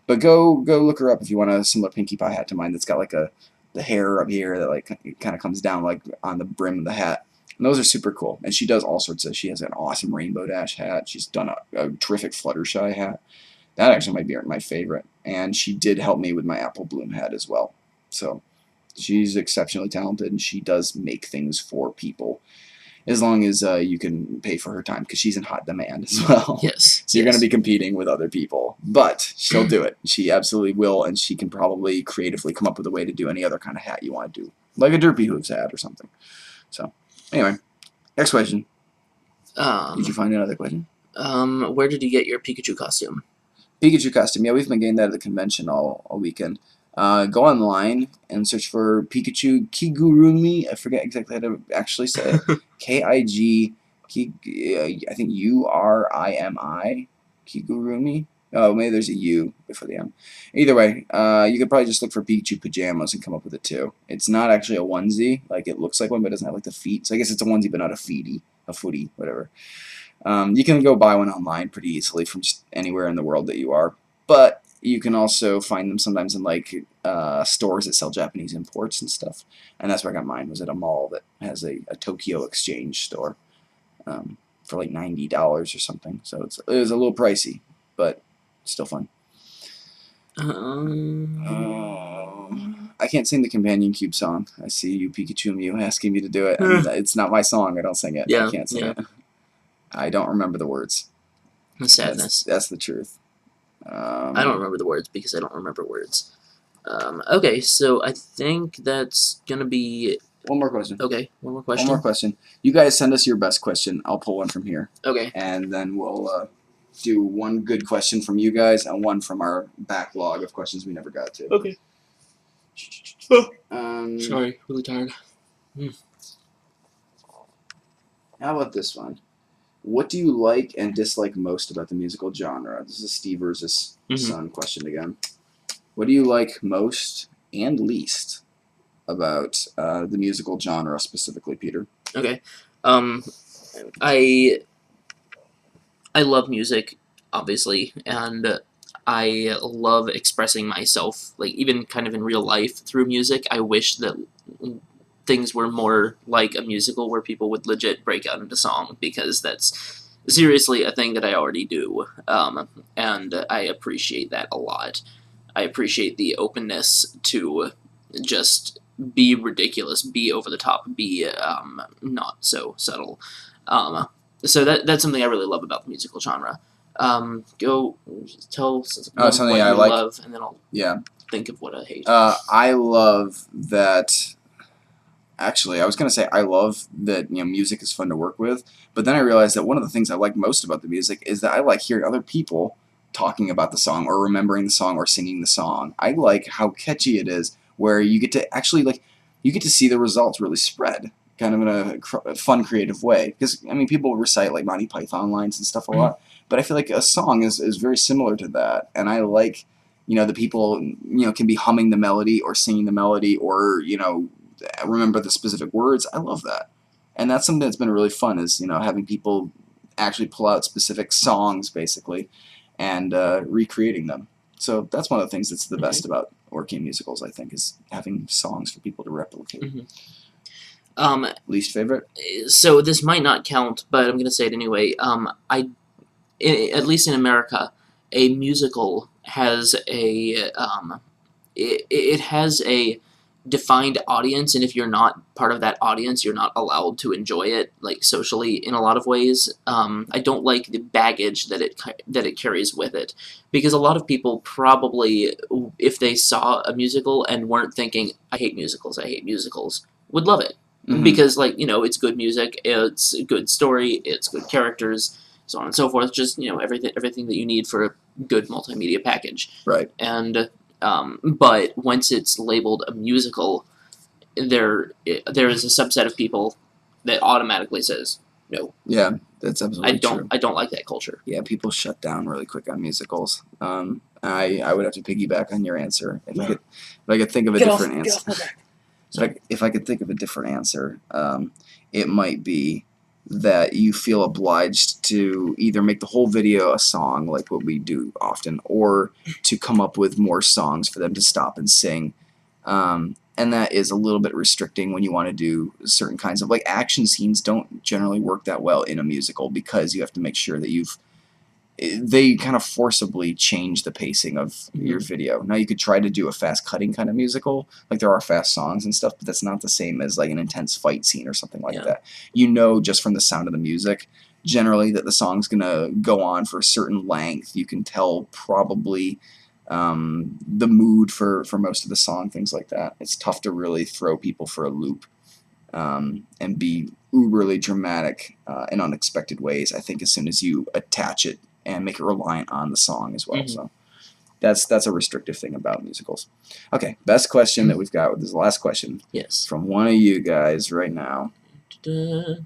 A: But go look her up if you want a similar Pinkie Pie hat to mine that's got like the hair up here that like kind of comes down like on the brim of the hat. And those are super cool. And she does all sorts of, she has an awesome Rainbow Dash hat. She's done a terrific Fluttershy hat. That actually might be my favorite. And she did help me with my Apple Bloom hat as well. So she's exceptionally talented, and she does make things for people as long as you can pay for her time, because she's in hot demand as well.
B: Yes.
A: So you're
B: yes.
A: going to be competing with other people. But she'll do it. She absolutely will, and she can probably creatively come up with a way to do any other kind of hat you want to do. Like a Derpy Hooves hat or something. So, anyway. Next question. Did you find another question?
B: Where did you get your Pikachu costume?
A: Pikachu costume. Yeah, we've been getting that at the convention all weekend. Go online and search for Pikachu Kigurumi. I forget exactly how to actually say it. K-I-G, I think U-R-I-M-I, Kigurumi. Oh, maybe there's a U before the M. Either way, you could probably just look for Pikachu pajamas and come up with it too. It's not actually a onesie. Like, it looks like one, but it doesn't have like the feet. So I guess it's a onesie, but not a footy, whatever. You can go buy one online pretty easily from just anywhere in the world that you are. But you can also find them sometimes in like stores that sell Japanese imports and stuff. And that's where I got mine, was at a mall that has a Tokyo Exchange store for like $90 or something. So it was a little pricey, but still fun. I can't sing the Companion Cube song. I see you, Pikachu Mew, asking me to do it. And it's not my song. I don't sing it.
B: Yeah,
A: I can't sing
B: yeah.
A: it. I don't remember the words.
B: Sadness.
A: That's the truth.
B: I don't remember the words because I don't remember words. Okay, so I think that's gonna be
A: One more question.
B: okay. One more question.
A: One more question. You guys send us your best question. I'll pull one from here.
B: Okay.
A: And then we'll do one good question from you guys and one from our backlog of questions we never got to.
B: Okay. Sorry, really tired.
A: How about this one? What do you like and dislike most about the musical genre? This is Steve versus Son question again. What do you like most and least about the musical genre specifically, Peter?
B: Okay. I love music, obviously, and I love expressing myself, like even kind of in real life through music. I wish that things were more like a musical where people would legit break out into song, because that's seriously a thing that I already do, and I appreciate that a lot. I appreciate the openness to just be ridiculous, be over the top, be not so subtle. So that's something I really love about the musical genre. Go tell
A: something
B: what
A: I
B: you
A: like.
B: love, and then I'll
A: Yeah.
B: think of what I hate.
A: I love that. Actually, I was gonna say I love that music is fun to work with, but then I realized that one of the things I like most about the music is that I like hearing other people talking about the song or remembering the song or singing the song. I like how catchy it is, where you get to actually you get to see the results really spread, kind of in a fun, creative way. Because I mean, people recite like Monty Python lines and stuff a lot, but I feel like a song is very similar to that, and I like the people can be humming the melody or singing the melody or remember the specific words. I love that, and that's something that's been really fun, is having people actually pull out specific songs basically and recreating them. So that's one of the things that's the best about working musicals, I think, is having songs for people to replicate. Least favorite?
B: So this might not count, but I'm gonna say it anyway. At least in America, a musical has it has a defined audience, and if you're not part of that audience, you're not allowed to enjoy it, like socially, in a lot of ways. I don't like the baggage that it carries with it, because a lot of people probably, if they saw a musical and weren't thinking, I hate musicals, would love it. Because it's good music, it's a good story, it's good characters, so on and so forth. Just everything that you need for a good multimedia package.
A: Right.
B: And but once it's labeled a musical, there is a subset of people that automatically says no.
A: Yeah, that's absolutely true.
B: I don't like that culture.
A: Yeah, people shut down really quick on musicals. I would have to piggyback on your answer if I could think of a different answer. If I could think of a different answer, it might be that you feel obliged to either make the whole video a song, like what we do often, or to come up with more songs for them to stop and sing. And that is a little bit restricting when you want to do certain kinds of, action scenes don't generally work that well in a musical, because you have to make sure that they kind of forcibly change the pacing of your video. Now, you could try to do a fast-cutting kind of musical, like there are fast songs and stuff, but that's not the same as an intense fight scene or something like that. Just from the sound of the music, generally, that the song's going to go on for a certain length. You can tell probably the mood for most of the song, things like that. It's tough to really throw people for a loop and be uberly dramatic in unexpected ways, I think, as soon as you attach it and make it reliant on the song as well. So That's a restrictive thing about musicals. Okay, best question that we've got. This is the last question
B: Yes.
A: from one of you guys right now.
B: Da-da.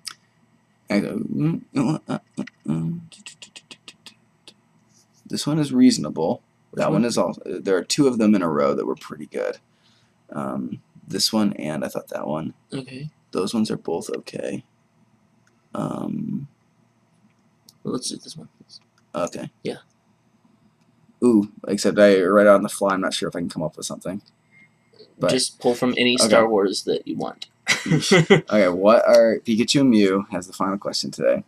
A: I go, this one is reasonable. That one is also. There are two of them in a row that were pretty good. This one and I thought that one.
B: Okay.
A: Those ones are both okay.
B: Well, let's do this one.
A: Okay.
B: Yeah.
A: Ooh, except right on the fly, I'm not sure if I can come up with something. But
B: Just pull from any
A: Okay.
B: Star Wars that you want.
A: okay, what are Pikachu and Mew has the final question today?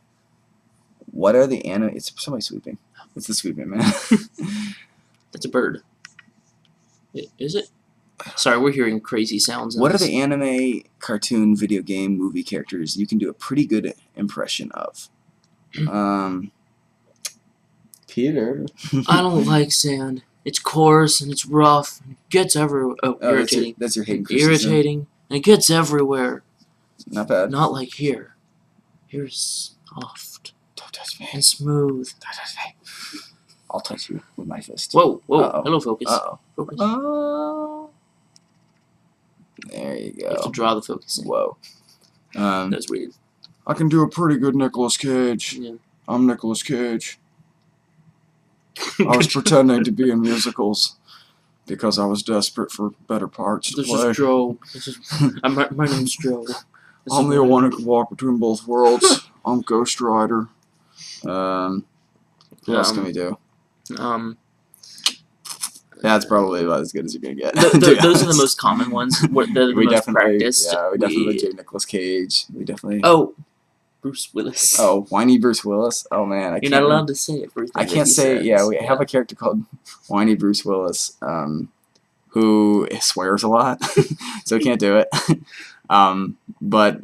A: What are the anime? It's somebody sweeping. It's the sweeping man.
B: That's a bird. Is it? Sorry, we're hearing crazy sounds.
A: What are the anime, cartoon, video game, movie characters you can do a pretty good impression of? Peter.
B: I don't like sand. It's coarse and it's rough. And it gets everywhere. Oh,
A: Oh,
B: irritating.
A: that's your Hayden Christensen.
B: Irritating. And it gets everywhere.
A: Not bad.
B: Not like here. Here's soft
A: Don't touch me.
B: and smooth.
A: Don't touch me. I'll touch you with my fist.
B: Whoa, whoa.
A: Uh-oh.
B: Hello, focus.
A: Uh-oh.
B: Focus.
A: Oh. There you
B: You have to
A: go.
B: draw the focus in.
A: Whoa.
B: That's weird.
C: I can do a pretty good Nicolas Cage.
B: Yeah.
C: I'm Nicolas Cage. I was pretending to be in musicals because I was desperate for better parts to
B: This
C: play.
B: is Joe. My name's Joe. This
C: I'm
B: is
C: the
B: what
C: one
B: I
C: who
B: do.
C: can walk between both worlds. I'm Ghost Rider.
A: Who else can we do? That's probably about as good as you're gonna get.
B: Those
A: to be
B: are the
A: honest.
B: most common ones. They're the
A: We
B: most
A: definitely,
B: practiced.
A: yeah, we definitely do Nicolas Cage. We definitely.
B: Oh, Bruce Willis.
A: Oh, whiny Bruce Willis. Oh man,
B: You're not allowed to say everything.
A: I
B: that
A: can't
B: he
A: say.
B: says.
A: Yeah, we have a character called whiny Bruce Willis, who swears a lot, so we can't do it. But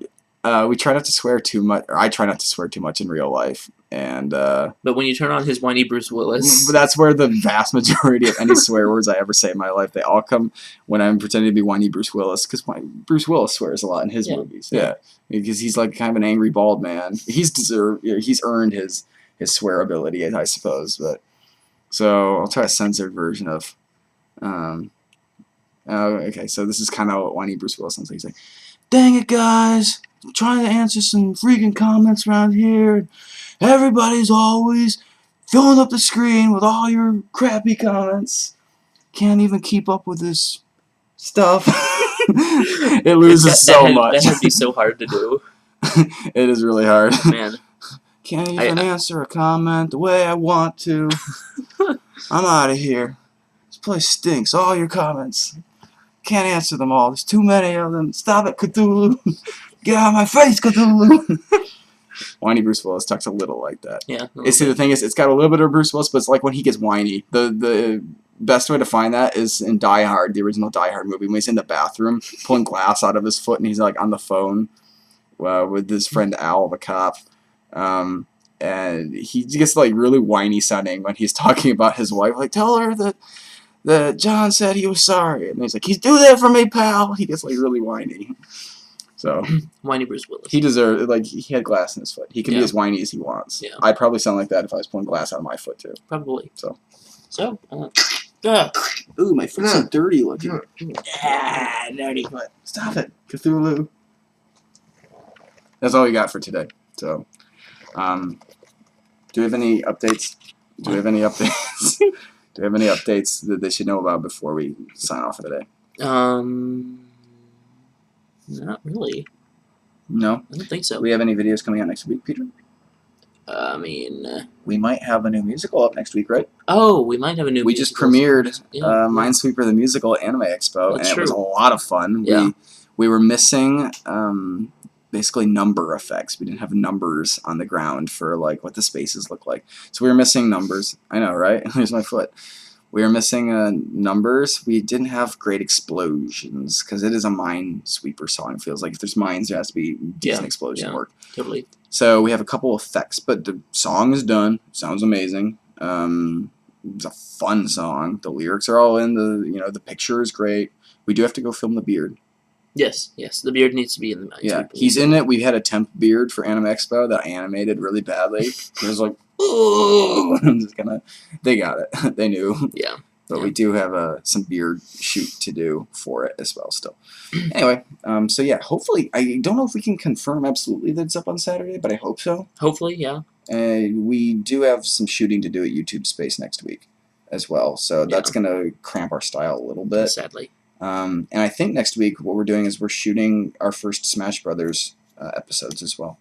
A: we try not to swear too much. Or I try not to swear too much in real life, and
B: But when you turn on his whiny Bruce Willis,
A: that's where the vast majority of any swear words I ever say in my life, they all come when I'm pretending to be whiny Bruce Willis, because Bruce Willis swears a lot in his
B: Yeah.
A: movies. Yeah, because he's like kind of an angry bald man. He's earned his swear ability, I suppose. But so I'll try a censored version of. Okay, so this is kind of what whiny Bruce Willis sounds like. He's like, "Dang it, guys! I'm trying to answer some freaking comments around here. Everybody's always filling up the screen with all your crappy comments. Can't even keep up with this stuff." It loses so much.
B: That would be so hard to do,
A: It is really hard.
B: man.
A: Can't even answer a comment the way I want to. I'm out of here. This place stinks. All your comments. Can't answer them all. There's too many of them. Stop it, Cthulhu. Get out of my face, Cthulhu. Whiny Bruce Willis talks a little like that.
B: Yeah.
A: See, the thing is, it's got a little bit of Bruce Willis, but it's like when he gets whiny. The best way to find that is in Die Hard, the original Die Hard movie, when he's in the bathroom pulling glass out of his foot, and he's like on the phone with his friend Al, the cop. And he gets like really whiny sounding when he's talking about his wife. Like, tell her that John said he was sorry, and he's like, he's do that for me, pal. He gets like really whiny. So
B: whiny Bruce Willis.
A: he deserved, like, he had glass in his foot. He can be
B: Yeah.
A: as whiny as he wants.
B: Yeah.
A: I'd probably sound like that if I was pulling glass out of my foot too.
B: Probably.
A: So.
E: Ooh, my foot's so dirty looking.
A: Dirty foot. Stop it, Cthulhu. That's all we got for today. So, do we have any updates? Do we have any updates? Do we have any updates that they should know about before we sign off for the day?
B: Not really.
A: No.
B: I don't think so.
A: Do we have any videos coming out next week, Peter?
B: I mean,
A: We might have a new musical up next week, right?
B: oh, we might have a new.
A: We just
B: musical.
A: premiered
B: Yeah.
A: Minesweeper the Musical at Anime Expo,
B: That's
A: and it was a
B: true.
A: lot of fun.
B: Yeah.
A: We were missing basically number effects. We didn't have numbers on the ground for like what the spaces look like. So we were missing numbers. I know, right? Here's my foot. We were missing numbers. We didn't have great explosions because it is a Minesweeper song. It feels like if there's mines, there has to be decent explosion
B: yeah.
A: work.
B: Totally.
A: So we have a couple effects, but the song is done. Sounds amazing. It's a fun song. The lyrics are all in. The picture is great. We do have to go film the beard.
B: Yes. The beard needs to be in the Minesweeper.
A: Yeah, he's in it. We had a temp beard for Anime Expo that I animated really badly. It was like, oh, I'm just gonna. They got it. They knew.
B: Yeah.
A: But
B: Yeah.
A: we do have some beard shoot to do for it as well still. Anyway, so yeah, hopefully, I don't know if we can confirm absolutely that it's up on Saturday, but I hope so.
B: Hopefully, yeah.
A: We do have some shooting to do at YouTube Space next week as well, so that's going to cramp our style a little bit.
B: Sadly.
A: And I think next week what we're doing is we're shooting our first Smash Brothers episodes as well.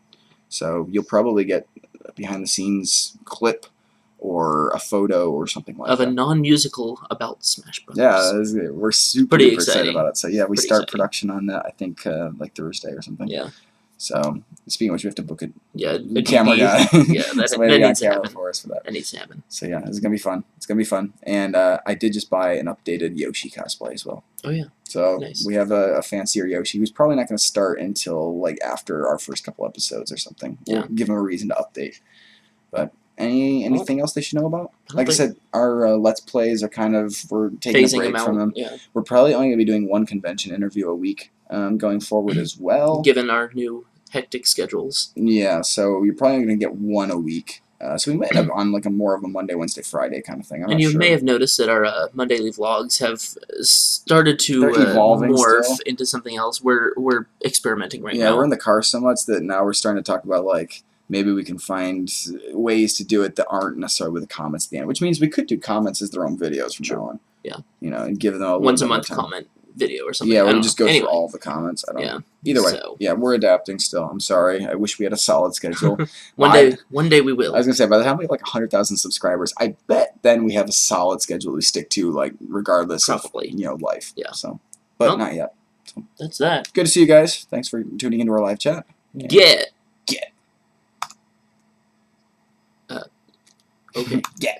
A: So you'll probably get a behind-the-scenes clip or a photo or something like
B: Of
A: that.
B: a non-musical about Smash Brothers.
A: Yeah, we're super
B: Pretty
A: duper excited
B: exciting.
A: about it. So yeah, we
B: Pretty
A: start
B: exciting.
A: production on that I think like Thursday or something.
B: Yeah.
A: So speaking of which, we have to book
B: Yeah.
A: a camera guy.
B: Yeah, that
A: Somebody to be on
B: needs to
A: camera
B: happen.
A: for us for that.
B: That needs to happen.
A: So yeah, it's gonna be fun. It's gonna be fun. And I did just buy an updated Yoshi cosplay as well.
B: Oh yeah.
A: So
B: Nice.
A: we have a fancier Yoshi who's probably not going to start until like after our first couple episodes or something. We'll
B: Yeah.
A: give him a reason to update. But anything else they should know about?
B: I don't
A: Like I
B: think-
A: said, our Let's Plays are we're taking a
B: Phasing
A: break
B: them out.
A: from them.
B: Yeah.
A: We're probably only going to be doing one convention interview a week going forward as well.
B: Given our new hectic schedules.
A: Yeah, so you're probably going to get one a week. So we might have on like a more of a Monday, Wednesday, Friday kind of thing. I'm
B: And
A: not
B: you
A: sure.
B: may have noticed that our Monday vlogs have started to
A: They're evolving
B: morph
A: still.
B: into something else. We're experimenting right
A: Yeah,
B: now.
A: we're in the car so much that now we're starting to talk about like maybe we can find ways to do it that aren't necessarily with the comments at the end, which means we could do comments as their own videos from now on.
B: Yeah.
A: You know, and give them a little
B: Once a
A: bit more
B: month
A: time.
B: comment video or something.
A: Yeah,
B: I
A: we'll
B: don't
A: just
B: know.
A: go
B: Anyway,
A: through all the comments. I don't
B: Yeah.
A: know. Either way,
B: So-
A: yeah, we're adapting still. I'm sorry. I wish we had a solid schedule.
B: One day we will.
A: I was gonna say by the time we have like 100,000 subscribers, I bet then we have a solid schedule we stick to, like regardless
B: Probably.
A: of life.
B: Yeah.
A: So, but
B: Well,
A: not yet.
B: That's that.
A: Good to see you guys. Thanks for tuning into our live chat.
B: Yeah. Okay.
A: Yeah.